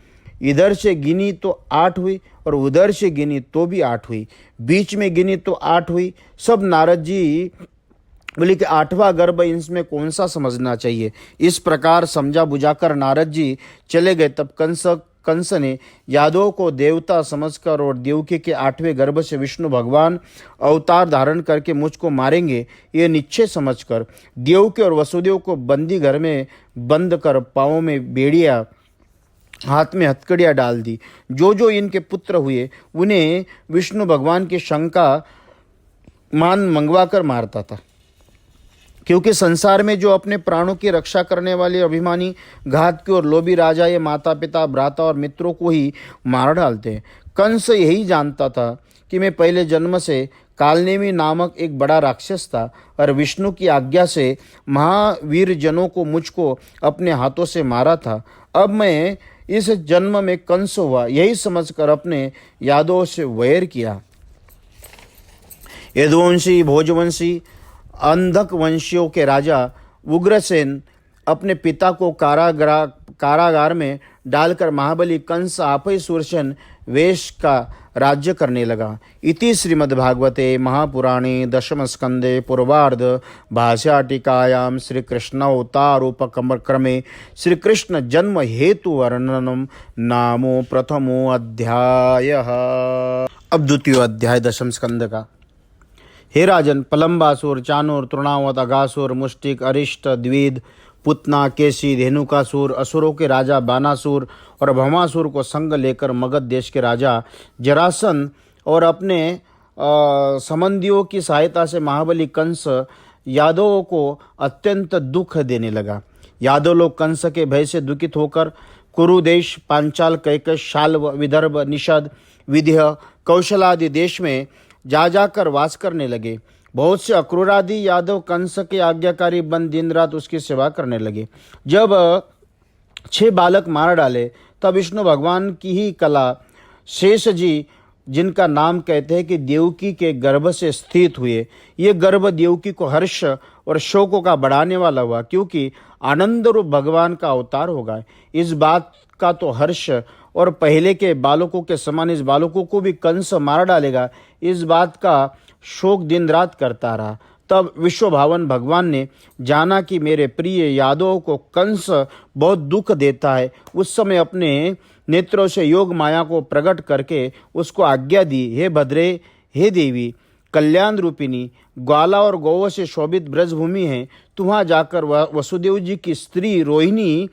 इधर से गिनी तो 8 हुई और उधर से गिनी तो भी 8 हुई, बीच में गिनी तो 8 हुई। सब नारद जी बोले कि 8वां गर्भ इसमें कौन सा समझना चाहिए। इस प्रकार समझा बुझाकर नारद जी चले गए। तब कंस ने यादव को देवता समझकर और देवकी के 8वें गर्भ से विष्णु भगवान अवतार धारण करके मुझको मारेंगे, ये निश्चय समझकर देवकी और वसुदेव को बंदी घर में बंद कर पाँवों में बेड़िया, हाथ में हथकड़ियाँ डाल दी। जो जो इनके पुत्र हुए उन्हें विष्णु भगवान की शंका मान मंगवा कर मारता था, क्योंकि संसार में जो अपने प्राणों की रक्षा करने वाले अभिमानी, घात की और लोभी राजा ये माता पिता, भ्राता और मित्रों को ही मार डालते हैं। कंस यही जानता था कि मैं पहले जन्म से कालनेमी नामक एक बड़ा राक्षस था और विष्णु की आज्ञा से महावीर जनों को मुझको अपने हाथों से मारा था। अब मैं इस जन्म में कंस हुआ, यही समझकर अपने यादवों से वैर किया। यदुवंशी, भोजवंशी, अंधक वंशियों के राजा उग्रसेन अपने पिता को कारागार में डालकर महाबली कंस आप ही सुदर्शन वेश का राज्य करने लगा। इति श्रीमद्भागवते महापुराणे दशम स्कंदे पूर्वार्ध भाष्याटिकायां श्री कृष्णावतारोपक्रमे श्री कृष्ण जन्म हेतु वर्णनम नामो प्रथमो अध्यायः। अब द्वितीय अध्याय दशम स्कंद का। हे राजन, पलम्बासुर, चाणूर, तृणावत, अगासुर, मुष्टिक, अरिष्ट, द्विद, पुतना, केसी, धेनुकासुर, असुरों के राजा बानासुर और भमासुर को संग लेकर मगध देश के राजा जरासन और अपने संबंधियों की सहायता से महाबली कंस यादवों को अत्यंत दुख देने लगा। यादव लोग कंस के भय से दुखित होकर कुरुदेश, पांचाल, कैकश, शाल्व, विदर्भ, निषद, विंध्य, कौशलादि देश में जा जाकर वास करने लगे। बहुत से अक्रूरादि यादव कंस के आज्ञाकारी बन दिन रात उसकी सेवा करने लगे। जब 6 बालक मार डाले तब विष्णु भगवान की ही कला शेष जी, जिनका नाम कहते हैं कि देवकी के गर्भ से स्थित हुए, ये गर्भ देवकी को हर्ष और शोकों का बढ़ाने वाला हुआ, क्योंकि आनंद रूप भगवान का अवतार होगा। इस बात का तो हर्ष और पहले के बालकों के समान इस बालकों को भी कंस मार डालेगा, इस बात का शोक दिन रात करता रहा। तब विश्वभावन भगवान ने जाना कि मेरे प्रिय यादवों को कंस बहुत दुख देता है। उस समय अपने नेत्रों से योग माया को प्रकट करके उसको आज्ञा दी, हे भद्रे, हे देवी, कल्याण रूपिणी, ग्वाला और गौओं से शोभित ब्रजभूमि है, तू वहाँ जाकर वसुदेव जी की स्त्री रोहिणी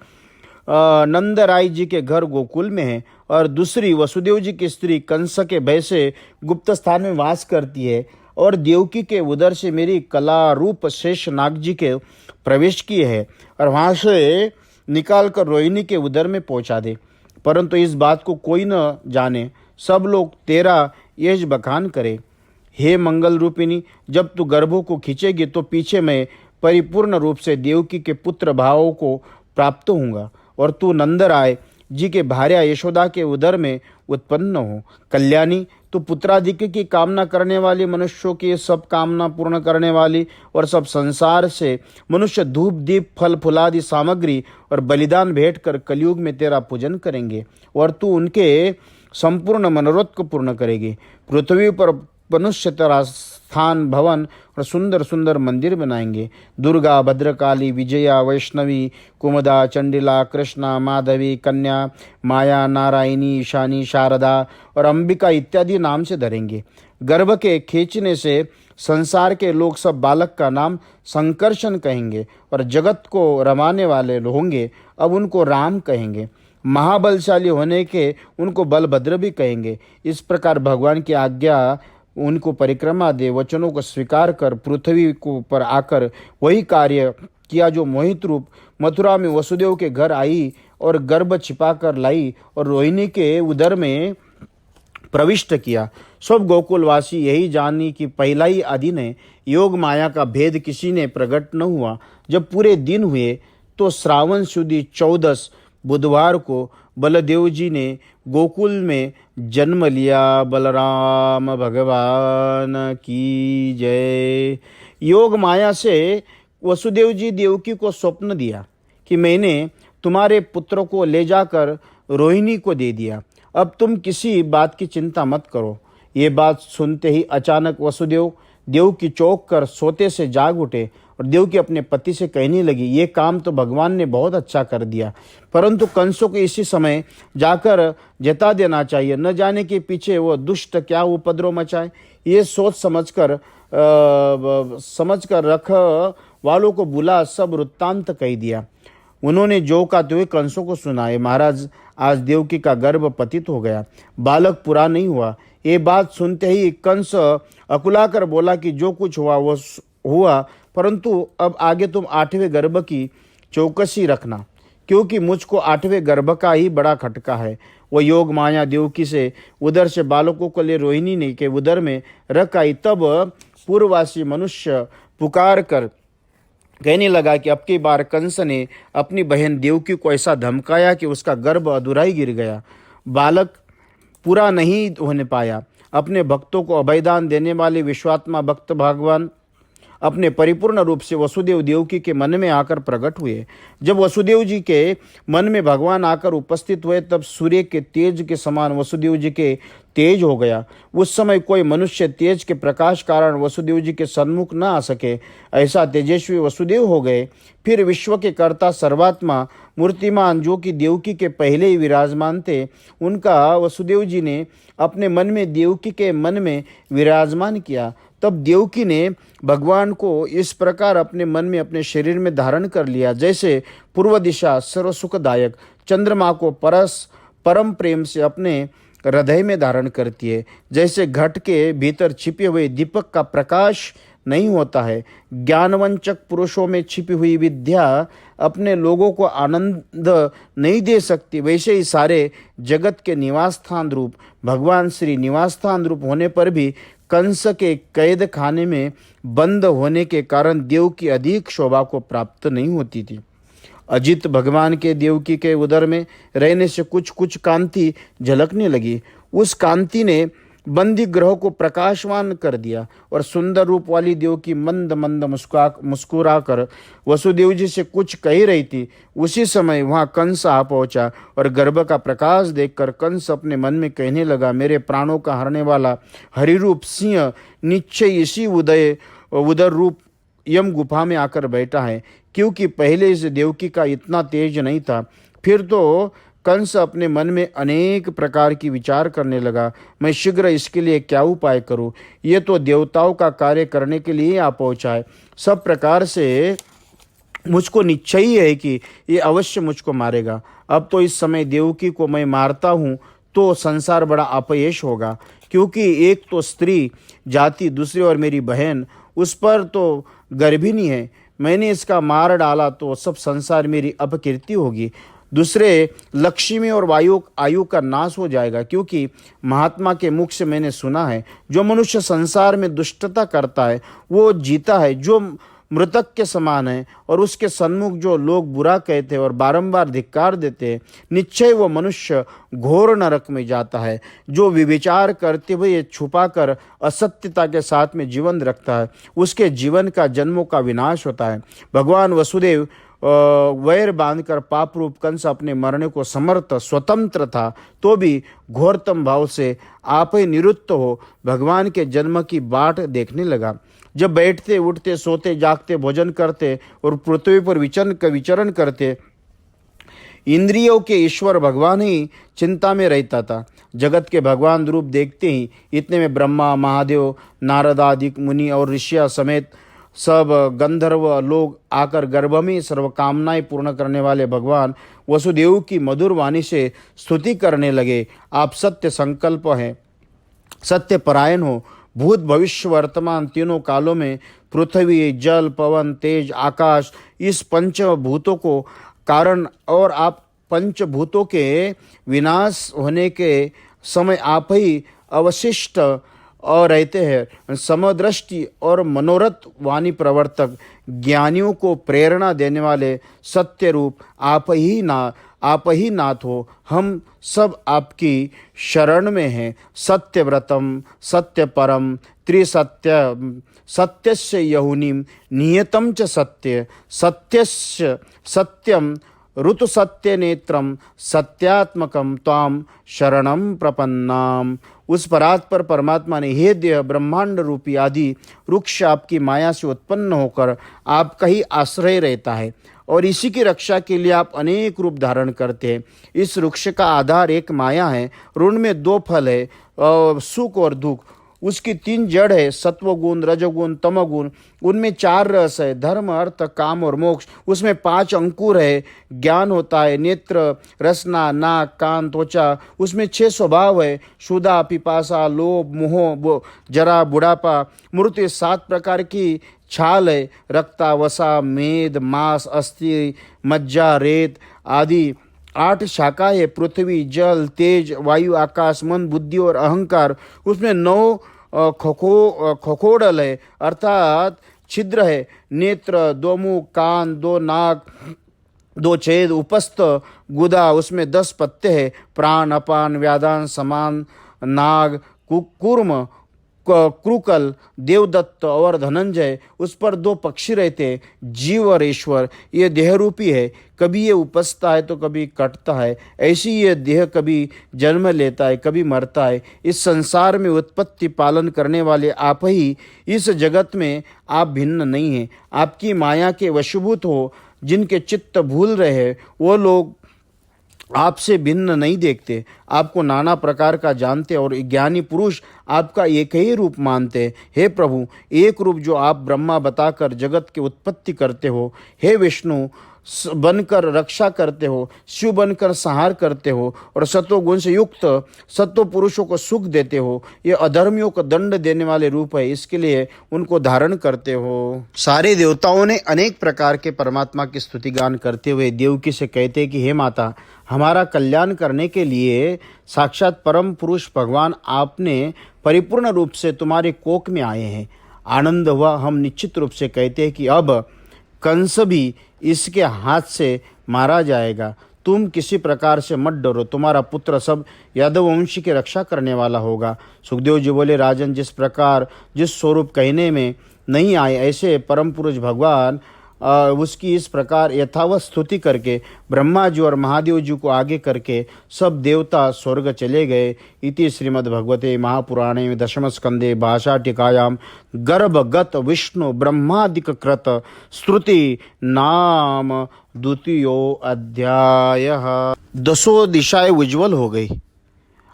नंदराय जी के घर गोकुल में है और दूसरी वसुदेव जी की स्त्री कंस के भय से गुप्त स्थान में वास करती है और देवकी के उदर से मेरी कला रूप शेष नाग जी के प्रवेश किए है और वहाँ से निकाल कर रोहिणी के उदर में पहुँचा दे। परंतु इस बात को कोई न जाने, सब लोग तेरा यश बखान करे। हे मंगल रूपिणी, जब तू गर्भों को खींचेगी तो पीछे मैं परिपूर्ण रूप से देवकी के पुत्र भावों को प्राप्त होऊंगा और तू नंदराय जी के भार्या यशोदा के उदर में उत्पन्न हो। कल्याणी, तू पुत्राधिक्य की कामना करने वाली, मनुष्यों की सब कामना पूर्ण करने वाली और सब संसार से मनुष्य धूप दीप फल फुलादि सामग्री और बलिदान भेंट कर कलयुग में तेरा पूजन करेंगे और तू उनके संपूर्ण मनोरथ को पूर्ण करेगी। पृथ्वी पर मनुष्य तेरा स्थान, भवन और सुंदर सुंदर मंदिर बनाएंगे। दुर्गा, भद्रकाली, विजया, वैष्णवी, कुमुदा, चंडिला, कृष्णा, माधवी, कन्या, माया, नारायणी, ईशानी, शारदा और अंबिका इत्यादि नाम से धरेंगे। गर्भ के खींचने से संसार के लोग सब बालक का नाम संकर्षण कहेंगे और जगत को रमाने वाले होंगे, अब उनको राम कहेंगे। महाबलशाली होने के उनको बलभद्र भी कहेंगे। इस प्रकार भगवान की आज्ञा उनको परिक्रमा दे वचनों को स्वीकार कर पृथ्वी को पर आकर वही कार्य किया जो मोहित रूप मथुरा में वसुदेव के घर आई और गर्भ छिपा कर लाई और रोहिणी के उदर में प्रविष्ट किया। सब गोकुलवासी यही जानी कि पहला ही आदि ने योग माया का भेद किसी ने प्रकट न हुआ। जब पूरे दिन हुए तो श्रावण शुद्धि 14 बुधवार को बलदेव जी ने गोकुल में जन्म लिया। बलराम भगवान की जय। योग माया से वसुदेव जी देवकी को स्वप्न दिया कि मैंने तुम्हारे पुत्र को ले जाकर रोहिणी को दे दिया, अब तुम किसी बात की चिंता मत करो। ये बात सुनते ही अचानक वसुदेव देवकी चौंक कर सोते से जाग उठे और देवकी अपने पति से कहने लगी, ये काम तो भगवान ने बहुत अच्छा कर दिया, परंतु कंसों को इसी समय जाकर जता देना चाहिए, न जाने के पीछे वो दुष्ट क्या उपद्रव मचाए। ये सोच समझकर रख वालों को बुला सब वृत्तांत कह दिया। उन्होंने जो का त्यों कंसों को सुनाए। महाराज, आज देवकी का गर्भ पतित हो गया, बालक पूरा नहीं हुआ। ये बात सुनते ही कंस अकुलाकर बोला कि जो कुछ हुआ वो हुआ, परंतु अब आगे तुम 8वें गर्भ की चौकसी रखना, क्योंकि मुझको 8वें गर्भ का ही बड़ा खटका है। वह योग माया देवकी से उधर से बालकों को ले रोहिणी ने के उदर में रख आई। तब पूर्ववासी मनुष्य पुकार कर कहने लगा कि अब की बार कंस ने अपनी बहन देवकी को ऐसा धमकाया कि उसका गर्भ अधूरा ही गिर गया, बालक पूरा नहीं होने पाया। अपने भक्तों को अभयदान देने वाले विश्वात्मा भक्त भगवान अपने परिपूर्ण रूप से वसुदेव देवकी के मन में आकर प्रकट हुए। जब वसुदेव जी के मन में भगवान आकर उपस्थित हुए तब सूर्य के तेज के समान वसुदेव जी के तेज हो गया। उस समय कोई मनुष्य तेज के प्रकाश कारण वसुदेव जी के सन्मुख न आ सके, ऐसा तेजस्वी वसुदेव हो गए। फिर विश्व के कर्ता सर्वात्मा मूर्तिमान जो कि देवकी के पहले ही विराजमान थे, उनका वसुदेव जी ने अपने मन में देवकी के मन में विराजमान किया। तब देवकी ने भगवान को इस प्रकार अपने मन में अपने शरीर में धारण कर लिया, जैसे पूर्व दिशा सर्व सुखदायक चंद्रमा को परम प्रेम से अपने हृदय में धारण करती है। जैसे घट के भीतर छिपे हुए दीपक का प्रकाश नहीं होता है, ज्ञानवंचक पुरुषों में छिपी हुई विद्या अपने लोगों को आनंद नहीं दे सकती, वैसे ही सारे जगत के निवास स्थान रूप भगवान श्री निवास स्थान रूप होने पर भी कंस के कैद खाने में बंद होने के कारण देव की अधिक शोभा को प्राप्त नहीं होती थी। अजित भगवान के देवकी के उदर में रहने से कुछ कुछ कांति झलकने लगी। उस कांति ने बंदी ग्रह को प्रकाशवान कर दिया और सुंदर रूप वाली देवकी मंद मंद मुस्कुरा कर वसुदेव जी से कुछ कह रही थी। उसी समय वहां कंस आ पहुंचा और गर्भ का प्रकाश देखकर कंस अपने मन में कहने लगा, मेरे प्राणों का हरने वाला हरिरूप सिंह निश्चय इसी उदर रूप यम गुफा में आकर बैठा है, क्योंकि पहले इस देवकी का इतना तेज नहीं था। फिर तो कंस अपने मन में अनेक प्रकार की विचार करने लगा, मैं शीघ्र इसके लिए क्या उपाय करूं, ये तो देवताओं का कार्य करने के लिए आ पहुंचा है। सब प्रकार से मुझको निश्चय ही है कि ये अवश्य मुझको मारेगा। अब तो इस समय देवकी को मैं मारता हूं तो संसार बड़ा अपयश होगा, क्योंकि एक तो स्त्री जाति, दूसरी और मेरी बहन, उस पर तो गर्भिणी है। मैंने इसका मार डाला तो सब संसार मेरी अपकीर्ति होगी। दूसरे लक्ष्मी और आयु का नाश हो जाएगा, क्योंकि महात्मा के मुख से मैंने सुना है, जो मनुष्य संसार में दुष्टता करता है वो जीता है, जो मृतक के समान है, और उसके सन्मुख जो लोग बुरा कहते हैं और बारंबार धिक्कार देते हैं, निश्चय वो मनुष्य घोर नरक में जाता है। जो विविचार करते हुए छुपाकर असत्यता के साथ में जीवन रखता है, उसके जीवन का जन्मों का विनाश होता है। भगवान वसुदेव वैर बांधकर पाप रूप कंस अपने मरने को समर्थ स्वतंत्र था, तो भी घोरतम भाव से आप ही निरुत्त हो भगवान के जन्म की बाट देखने लगा। जब बैठते उठते सोते जागते भोजन करते और पृथ्वी पर विचरण करते, इंद्रियों के ईश्वर भगवान ही चिंता में रहता था। जगत के भगवान रूप देखते ही इतने में ब्रह्मा, महादेव, नारद आदि मुनि और ऋषिया समेत सब गंधर्व लोग आकर गर्भ में सर्व कामनाएं पूर्ण करने वाले भगवान वसुदेव की मधुर वाणी से स्तुति करने लगे। आप सत्य संकल्प हैं, सत्य परायण हो, भूत भविष्य वर्तमान तीनों कालों में पृथ्वी, जल, पवन, तेज, आकाश, इस पंचभूतों को कारण और आप पंचभूतों के विनाश होने के समय आप ही अवशिष्ट और रहते हैं। समदृष्टि और मनोरथ वाणी प्रवर्तक, ज्ञानियों को प्रेरणा देने वाले सत्य रूप आप ही नाथ हो। हम सब आपकी शरण में हैं। सत्यव्रतम सत्य परम त्रिसत्य सत्यस्य यहुनिम नियतम च सत्यस्य सत्यम ऋतु सत्य नेत्रम सत्यात्मकम त्वाम शरणम प्रपन्नाम। उस परात्पर परमात्मा ने, हे देह ब्रह्मांड रूपी आदि वृक्ष आपकी माया से उत्पन्न होकर आपका ही आश्रय रहता है और इसी की रक्षा के लिए आप अनेक रूप धारण करते हैं। इस वृक्ष का आधार एक माया है। ऋण में 2 फल है, सुख और दुख। उसकी 3 जड़ है, सत्वगुण, रजोगुण, तमोगुण। उनमें 4 रस है, धर्म, अर्थ, काम और मोक्ष। उसमें 5 अंकुर है, ज्ञान होता है, नेत्र, रसना, नाक, कान, त्वचा। उसमें 6 स्वभाव है, क्षुधा, पिपासा, लोभ, मोह, जरा, बुढ़ापा। मृत्यु 7 प्रकार की छाल है, रक्ता, वसा, मेद, मांस, अस्थि, मज्जा, रेत आदि। 8 शाखा है, पृथ्वी, जल, तेज, वायु, आकाश, मन, बुद्धि और अहंकार। उसमें 9 खखोड़ल है, अर्थात छिद्र है, नेत्र, 2 मुख, कान, 2 नाक, 2 छेद, उपस्थ, गुदा। उसमें 10 पत्ते हैं, प्राण, अपान, व्यादान, समान, नाग, कूर्म, क्रुकल, देवदत्त और धनंजय। उस पर 2 पक्षी रहते हैं, जीव और ईश्वर। ये देहरूपी है, कभी ये उपजता है तो कभी कटता है। ऐसी ये देह कभी जन्म लेता है, कभी मरता है। इस संसार में उत्पत्ति पालन करने वाले आप ही इस जगत में आप भिन्न नहीं हैं। आपकी माया के वशीभूत हो जिनके चित्त भूल रहे हैं, वो लोग आपसे भिन्न नहीं देखते, आपको नाना प्रकार का जानते और ज्ञानी पुरुष आपका एक ही रूप मानते। हे प्रभु, एक रूप जो आप ब्रह्मा बताकर जगत की उत्पत्ति करते हो, हे विष्णु बनकर रक्षा करते हो, शिव बनकर संहार करते हो और सत्व गुण से युक्त सत्व पुरुषों को सुख देते हो। ये अधर्मियों को दंड देने वाले रूप है, इसके लिए उनको धारण करते हो। सारे देवताओं ने अनेक प्रकार के परमात्मा की स्तुति गान करते हुए देवकी से कहते कि हे माता, हमारा कल्याण करने के लिए साक्षात परम पुरुष भगवान आपने परिपूर्ण रूप से तुम्हारे कोख में आए हैं। आनंद हुआ। हम निश्चित रूप से कहते हैं कि अब कंस भी इसके हाथ से मारा जाएगा। तुम किसी प्रकार से मत डरो, तुम्हारा पुत्र सब यादव वंश की रक्षा करने वाला होगा। सुखदेव जी बोले, राजन, जिस प्रकार जिस स्वरूप कहने में नहीं आए, ऐसे परम पुरुष भगवान उसकी इस प्रकार यथावत स्तुति करके ब्रह्मा जी और महादेव जी को आगे करके सब देवता स्वर्ग चले गए। इति श्रीमद्भगवते महापुराणे दशम स्कंदे भाषा टीकायाम गर्भगत विष्णु ब्रह्मादिक कृत स्तुति नाम 2 अध्याय। 10 दिशाएं उज्ज्वल हो गई,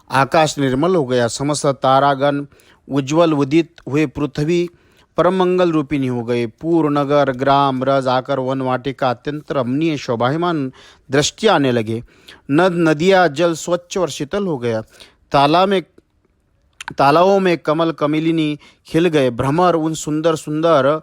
आकाश निर्मल हो गया, समस्त तारागण उज्ज्वल उदित हुए, पृथ्वी परम मंगल रूपिणी हो गए। पूर्ण नगर, ग्राम, रज आकर वन वाटिका अत्यंत रमणीय शोभायमान दृष्टि आने लगे। नद नदियाँ जल स्वच्छ और शीतल हो गया। तालाबों में कमल कमिलिनी खिल गए। भ्रमर उन सुंदर सुंदर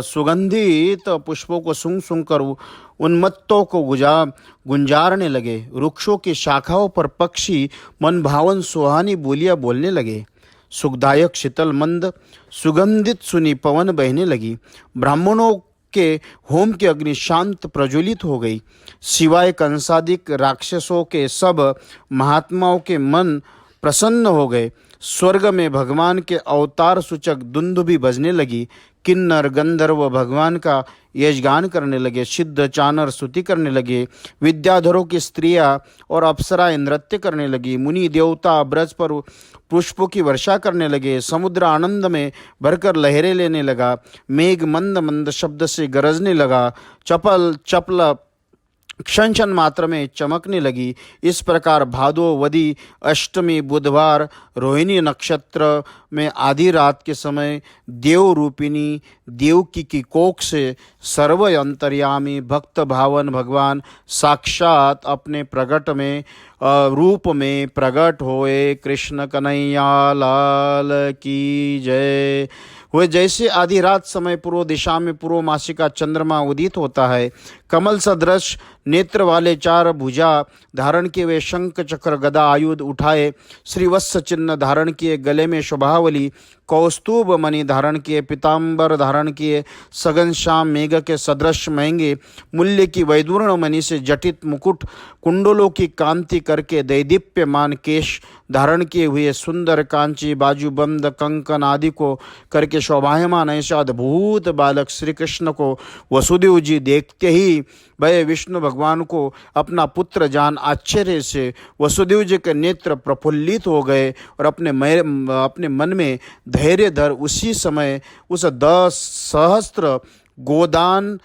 सुगंधित पुष्पों को सूंघ सूंघ कर उन्मत्तों को गुंजारने लगे। वृक्षों की शाखाओं पर पक्षी मन भावन सुहानी बोलियां बोलने लगे। सुखदायक शीतल मंद सुगंधित सुनी पवन बहने लगी। ब्राह्मणों के होम की अग्नि शांत प्रज्वलित हो गई। सिवाय कंसादिक राक्षसों के सब महात्माओं के मन प्रसन्न हो गए। स्वर्ग में भगवान के अवतार सूचक दुंदुभी बजने लगी। किन्नर गंधर्व भगवान का यशगान करने लगे। सिद्ध चानर स्तुति करने लगे। विद्याधरों की स्त्रियां और अप्सराएं नृत्य करने लगी। मुनि देवता ब्रज पर पुष्पों की वर्षा करने लगे। समुद्र आनंद में भरकर लहरें लेने लगा। मेघ मंद मंद शब्द से गरजने लगा। चपल क्षण क्षण मात्र में चमकने लगी। इस प्रकार भादोवदी अष्टमी बुधवार रोहिणी नक्षत्र में आधी रात के समय देव रूपिणी देवकी की कोख से सर्व अंतर्यामी भक्त भावन भगवान साक्षात अपने प्रगट में रूप में प्रकट होए। कृष्ण कन्हैया लाल की जय। वे जैसे आधी रात समय पूर्व दिशा में पूर्वमासी का चंद्रमा उदित होता है, कमल सदृश नेत्र वाले 4 भुजा धारण किए हुए, शंख चक्र गदा आयुध उठाए, श्रीवत्स चिन्ह धारण किए, गले में शोभावली कौस्तुभ मणि धारण किए, पीताम्बर धारण किए, सघन श्याम मेघ के सदृश महंगे मूल्य की वैदूर्ण मणि से जटित मुकुट, कुंडलों की कांति करके दैदीप्यमान केश धारण किए हुए, सुंदर कांची बाजूबंद कंकन आदि को करके शोभायमान ऐसा अद्भुत बालक श्री कृष्ण को वसुदेव जी देखते ही भय विष्णु भगवान को अपना पुत्र जान आश्चर्य से वसुदेव जी के नेत्र प्रफुल्लित हो गए और अपने मन में धैर्य धर उसी समय उस 10 सहस्त्र गोदान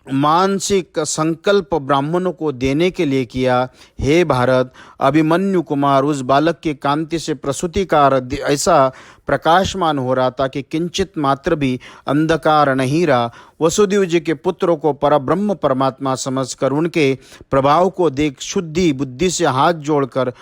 मानसिक संकल्प ब्राह्मणों को देने के लिए किया। हे भारत, अभिमन्यु कुमार उस बालक की कांति से प्रसूतिकार ऐसा प्रकाशमान हो रहा था कि किंचित मात्र भी अंधकार नहीं रहा। वसुदेव जी के पुत्रों को परब्रह्म परमात्मा समझकर उनके प्रभाव को देख शुद्धि बुद्धि से हाथ जोड़कर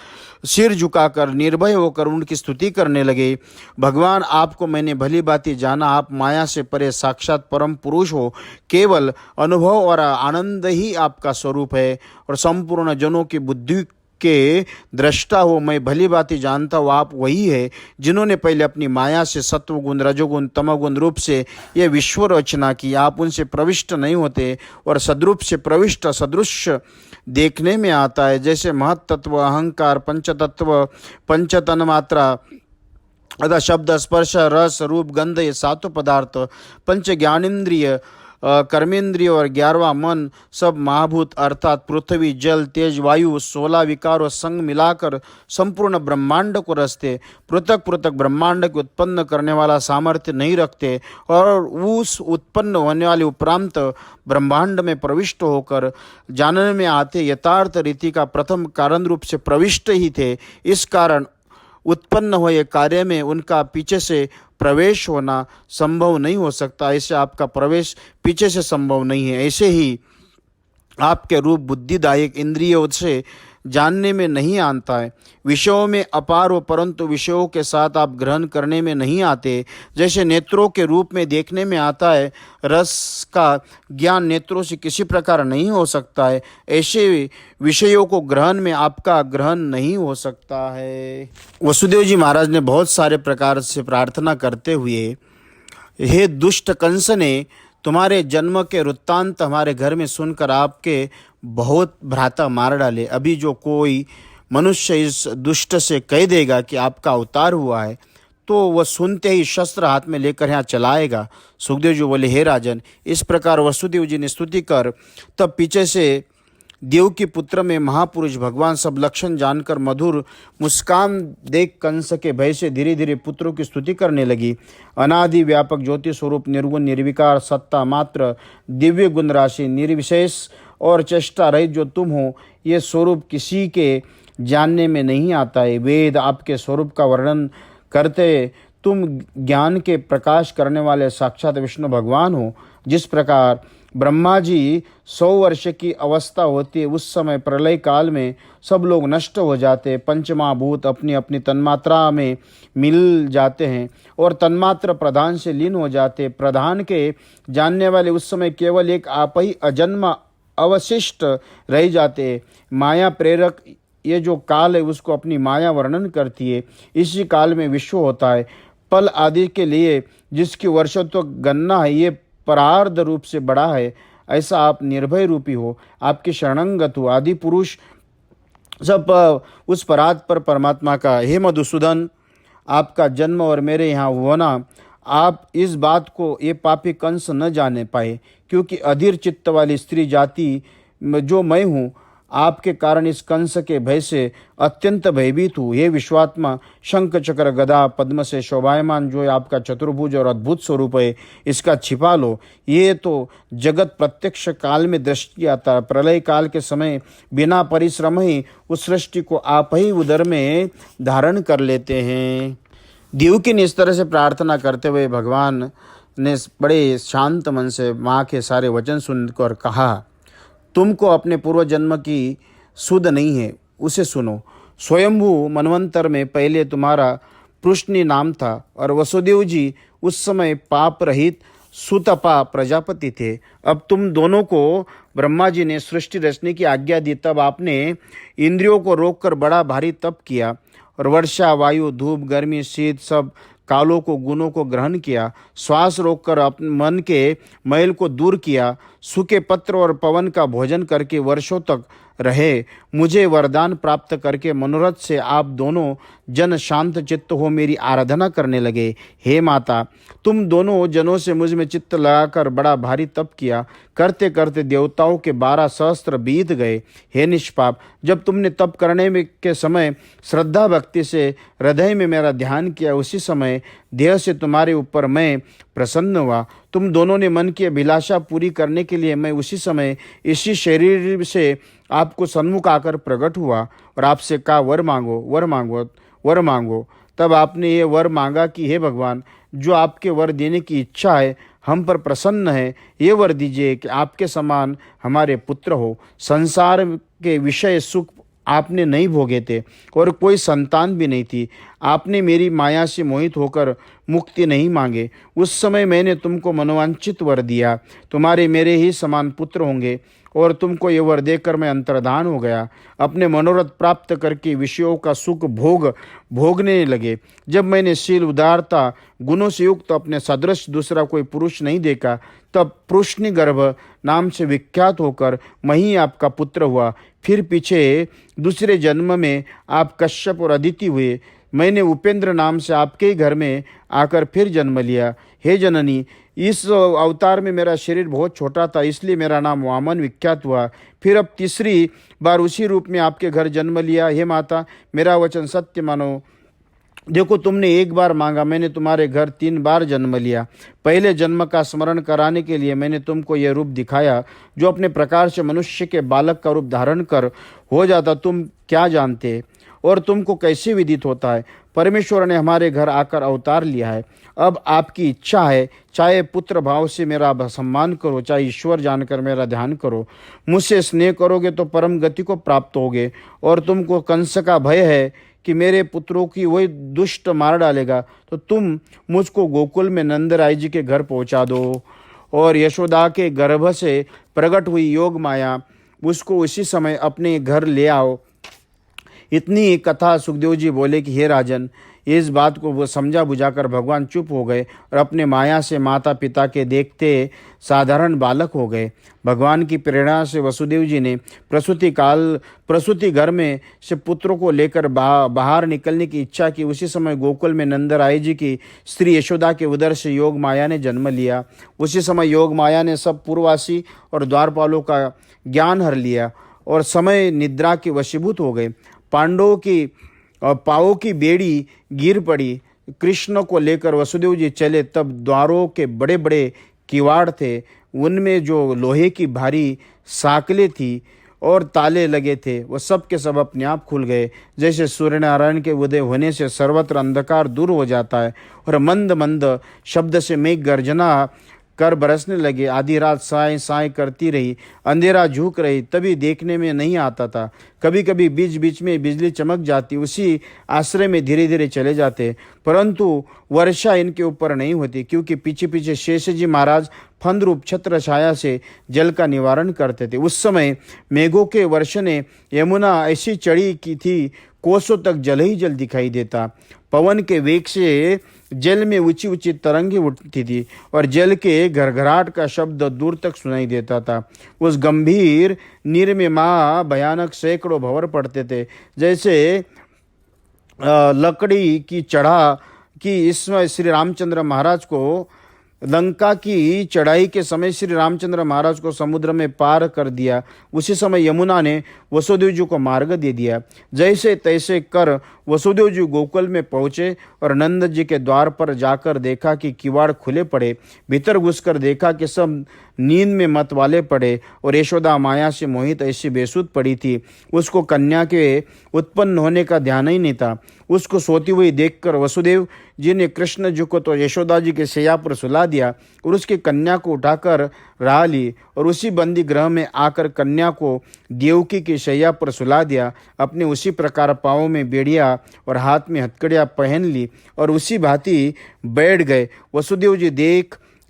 सिर झुकाकर निर्भय होकर उनकी स्तुति करने लगे। भगवान, आपको मैंने भली भांति जाना, आप माया से परे साक्षात परम पुरुष हो, केवल अनुभव और आनंद ही आपका स्वरूप है और संपूर्ण जनों की बुद्धि के दृष्टा हो। मैं भली भांति जानता हूँ आप वही है जिन्होंने पहले अपनी माया से सत्वगुण रजोगुण तमोगुण रूप से यह विश्व रचना की। आप उनसे प्रविष्ट नहीं होते और सद्रूप से प्रविष्ट सदृश देखने में आता है। जैसे महत्त्व अहंकार पंचतत्व पंचतन मात्रा अतः शब्द स्पर्श रस रूप गंध ये 7 पदार्थ, पंच ज्ञानेन्द्रिय कर्मेंद्रिय और 11वां मन सब महाभूत अर्थात पृथ्वी जल तेज वायु 16 विकारों संग मिलाकर संपूर्ण ब्रह्मांड को रचते, पृथक पृथक ब्रह्मांड को उत्पन्न करने वाला सामर्थ्य नहीं रखते और उस उत्पन्न होने वाले उपरांत ब्रह्मांड में प्रविष्ट होकर जानने में आते यथार्थ रीति का प्रथम कारण रूप से प्रविष्ट ही थे। इस कारण उत्पन्न हुए कार्य में उनका पीछे से प्रवेश होना संभव नहीं हो सकता। ऐसे आपका प्रवेश पीछे से संभव नहीं है। ऐसे ही आपके रूप बुद्धिदायक इंद्रियों से जानने में नहीं आता है। विषयों में अपार हो परंतु विषयों के साथ आप ग्रहण करने में नहीं आते। जैसे नेत्रों के रूप में देखने में आता है, रस का ज्ञान नेत्रों से किसी प्रकार नहीं हो सकता है, ऐसे विषयों को ग्रहण में आपका ग्रहण नहीं हो सकता है। वसुदेव जी महाराज ने बहुत सारे प्रकार से प्रार्थना करते हुए, हे दुष्ट कंस ने तुम्हारे जन्म के वृत्तांत हमारे घर में सुनकर आपके बहुत भ्राता मार डाले। अभी जो कोई मनुष्य इस दुष्ट से कह देगा कि आपका अवतार हुआ है तो वह सुनते ही शस्त्र हाथ में लेकर यहाँ चलाएगा। सुखदेव जी बोले, हे राजन, इस प्रकार वसुदेव जी ने स्तुति कर तब पीछे से देव की पुत्र में महापुरुष भगवान सब लक्षण जानकर मधुर मुस्कान देख कंस के भय से धीरे धीरे पुत्रों की स्तुति करने लगी। अनादि व्यापक ज्योति स्वरूप निर्गुण निर्विकार सत्ता मात्र दिव्य गुण राशि निर्विशेष और चेष्टा रहित जो तुम हो, ये स्वरूप किसी के जानने में नहीं आता है। वेद आपके स्वरूप का वर्णन करते तुम ज्ञान के प्रकाश करने वाले साक्षात विष्णु भगवान हो। जिस प्रकार ब्रह्मा जी 100 वर्ष की अवस्था होती है, उस समय प्रलय काल में सब लोग नष्ट हो जाते, पंचमहाभूत अपनी अपनी तन्मात्रा में मिल जाते हैं और तन्मात्र प्रधान से लीन हो जाते। प्रधान के जानने वाले उस समय केवल एक आप ही अजन्मा अवशिष्ट रह जाते। माया प्रेरक ये जो काल है उसको अपनी माया वर्णन करती है। इसी काल में विश्व होता है। पल आदि के लिए जिसकी वर्षों तो गणना है, ये परार्ध रूप से बड़ा है। ऐसा आप निर्भय रूपी हो, आपके शरणंगत हो, आदि पुरुष सब उस परार्ध पर परमात्मा का। हे मधुसूदन, आपका जन्म और मेरे यहाँ होना, आप इस बात को ये पापी कंस न जाने पाए, क्योंकि अधीर चित्त वाली स्त्री जाति जो मैं हूँ, आपके कारण इस कंस के भय से अत्यंत भयभीत हूँ। हे विश्वात्मा, शंख चक्र गदा पद्म से शोभायमान जो आपका चतुर्भुज और अद्भुत स्वरूप है, इसका छिपा लो। ये तो जगत प्रत्यक्ष काल में दृष्टि आता है। प्रलय काल के समय बिना परिश्रम ही उस सृष्टि को आप ही उदर में धारण कर लेते हैं। देव की इस तरह से प्रार्थना करते हुए भगवान ने बड़े शांत मन से माँ के सारे वचन सुनकर कहा, तुमको अपने पूर्व जन्म की सुध नहीं है, उसे सुनो। स्वयंभू मनवंतर में पहले तुम्हारा पृष्णि नाम था और वसुदेव जी उस समय पाप रहित सुतपा प्रजापति थे। अब तुम दोनों को ब्रह्मा जी ने सृष्टि रचने की आज्ञा दी, तब आपने इंद्रियों को रोककर बड़ा भारी तप किया और वर्षा, वायु, धूप, गर्मी, शीत सब कालों को, गुणों को ग्रहण किया। श्वास रोककर अपने मन के मैल को दूर किया। सूखे पत्र और पवन का भोजन करके वर्षों तक रहे। मुझे वरदान प्राप्त करके मनोरथ से आप दोनों जन शांत चित्त हो मेरी आराधना करने लगे। हे माता, तुम दोनों जनों से मुझ में चित्त लगाकर बड़ा भारी तप किया। करते करते देवताओं के 12 सहस्त्र बीत गए। हे निष्पाप, जब तुमने तप करने में के समय श्रद्धा भक्ति से हृदय में मेरा ध्यान किया, उसी समय देह से तुम्हारे ऊपर मैं प्रसन्न हुआ। तुम दोनों ने मन की अभिलाषा पूरी करने के लिए मैं उसी समय इसी शरीर से आपको सन्मुख आकर प्रकट हुआ और आपसे कहा, वर मांगो, वर मांगो, वर मांगो। तब आपने ये वर मांगा कि हे भगवान, जो आपके वर देने की इच्छा है, हम पर प्रसन्न है, ये वर दीजिए कि आपके समान हमारे पुत्र हो। संसार के विषय सुख आपने नहीं भोगे थे और कोई संतान भी नहीं थी। आपने मेरी माया से मोहित होकर मुक्ति नहीं मांगे। उस समय मैंने तुमको मनोवांछित वर दिया। तुम्हारे मेरे ही समान पुत्र होंगे और तुमको ये वर देकर मैं अंतर्धान हो गया। अपने मनोरथ प्राप्त करके विषयों का सुख भोगने लगे। जब मैंने शील, उदारता, गुणों से युक्त अपने सदृश दूसरा कोई पुरुष नहीं देखा, तब पुरुषनी गर्भ नाम से विख्यात होकर मैं ही आपका पुत्र हुआ। फिर पीछे दूसरे जन्म में आप कश्यप और अदिति हुए। मैंने उपेंद्र नाम से आपके ही घर में आकर फिर जन्म लिया। हे जननी, इस अवतार में मेरा शरीर बहुत छोटा था, इसलिए मेरा नाम वामन विख्यात हुआ। फिर अब तीसरी बार उसी रूप में आपके घर जन्म लिया। हे माता, मेरा वचन सत्य मानो। देखो, तुमने एक बार मांगा, मैंने तुम्हारे घर 3 बार जन्म लिया। पहले जन्म का स्मरण कराने के लिए मैंने तुमको यह रूप दिखाया, जो अपने प्रकार से मनुष्य के बालक का रूप धारण कर हो जाता। तुम क्या जानते और तुमको कैसे विदित होता है? परमेश्वर ने हमारे घर आकर अवतार लिया है। अब आपकी इच्छा है, चाहे पुत्र भाव से मेरा सम्मान करो, चाहे ईश्वर जानकर मेरा ध्यान करो। मुझसे स्नेह करोगे तो परम गति को प्राप्त होगे, और तुमको कंस का भय है कि मेरे पुत्रों की वही दुष्ट मार डालेगा, तो तुम मुझको गोकुल में नंदराय जी के घर पहुंचा दो और यशोदा के गर्भ से प्रकट हुई योग माया उसको उसी समय अपने घर ले आओ। इतनी कथा सुखदेव जी बोले कि हे राजन, इस बात को वो समझा बुझाकर भगवान चुप हो गए और अपने माया से माता पिता के देखते साधारण बालक हो गए। भगवान की प्रेरणा से वसुदेव जी ने प्रसूति घर में से पुत्रों को लेकर बाहर निकलने की इच्छा की। उसी समय गोकुल में नंदराय जी की स्त्री यशोदा के उदर से योग माया ने जन्म लिया। उसी समय योग माया ने सब पूर्ववासी और द्वारपालों का ज्ञान हर लिया और समय निद्रा के वशीभूत हो गए। पांडवों की पावों की बेड़ी गिर पड़ी। कृष्ण को लेकर वसुदेव जी चले, तब द्वारों के बड़े बड़े किवाड़ थे, उनमें जो लोहे की भारी साकलें थी और ताले लगे थे, वो सब के सब अपने आप खुल गए। जैसे सूर्यनारायण के उदय होने से सर्वत्र अंधकार दूर हो जाता है और मंद मंद शब्द से मेघ गर्जना कर बरसने लगे। आधी रात साए साए करती रही, अंधेरा झुक रही, तभी देखने में नहीं आता था। कभी कभी बीच बीच में बिजली चमक जाती, उसी आश्रय में धीरे धीरे चले जाते, परंतु वर्षा इनके ऊपर नहीं होती, क्योंकि पीछे पीछे शेष जी महाराज फंद रूप छत्र छाया से जल का निवारण करते थे। उस समय मेघों के वर्ष ने यमुना ऐसी चढ़ी की थी, कोसों तक जल ही जल दिखाई देता। पवन के वेग से जल में ऊंची ऊंची तरंगें उठती थी और जल के घरघराहट का शब्द दूर तक सुनाई देता था। उस गंभीर नीर में माँ भयानक सैकड़ों भंवर पड़ते थे, जैसे लकड़ी की चढ़ा कि इसमें श्री रामचंद्र महाराज को लंका की चढ़ाई के समय श्री रामचंद्र महाराज को समुद्र में पार कर दिया। उसी समय यमुना ने वसुदेव जी को मार्ग दे दिया। जैसे तैसे कर वसुदेव जी गोकुल में पहुँचे और नंद जी के द्वार पर जाकर देखा कि किवाड़ खुले पड़े। भीतर घुसकर देखा कि सब नींद में मत वाले पड़े और यशोदा माया से मोहित ऐसी बेसुध पड़ी थी। उसको कन्या के उत्पन्न होने का ध्यान ही नहीं था। उसको सोती हुई देखकर वसुदेव जी ने कृष्ण जी को तो यशोदा जी के शैया पर सुला दिया और उसकी कन्या को उठाकर रहा ली और उसी बंदी गृह में आकर कन्या को देवकी की शैया पर सुला दिया। अपने उसी प्रकार पाँवों में बेड़िया और हाथ में हथकड़ियाँ पहन ली और उसी भांति बैठ गए। वसुदेव जी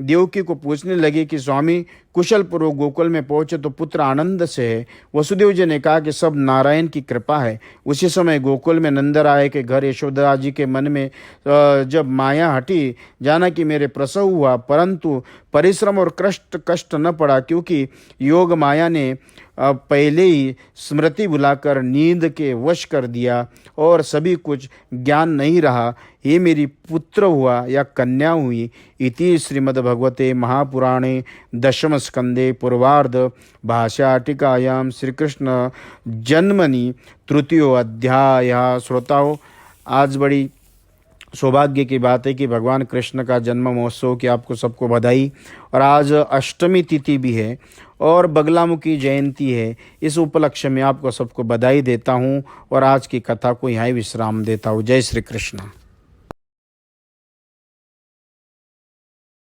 देवकी को पूछने लगी कि स्वामी कुशल पूर्वक गोकुल में पहुंचे तो पुत्र आनंद से है। वसुदेव जी ने कहा कि सब नारायण की कृपा है। उसी समय गोकुल में नंदराय के घर यशोदा जी के मन में जब माया हटी, जाना कि मेरे प्रसव हुआ, परंतु परिश्रम और कष्ट न पड़ा, क्योंकि योग माया ने पहले ही स्मृति बुलाकर नींद के वश कर दिया और सभी कुछ ज्ञान नहीं रहा। ये मेरी पुत्र हुआ या कन्या हुई। इति श्रीमद्भगवते महापुराणे दशम स्कंदे पूर्वार्ध भाष्याटिकायां श्रीकृष्ण जन्मनि तृतीयो अध्याय। श्रोताओं, आज बड़ी सौभाग्य की बात है कि भगवान कृष्ण का जन्म महोत्सव की आपको सबको बधाई। और आज अष्टमी तिथि भी है और बगलामुखी जयंती है। इस उपलक्ष्य में आपको सबको बधाई देता हूँ और आज की कथा को यहाँ विश्राम देता हूँ। जय श्री कृष्ण।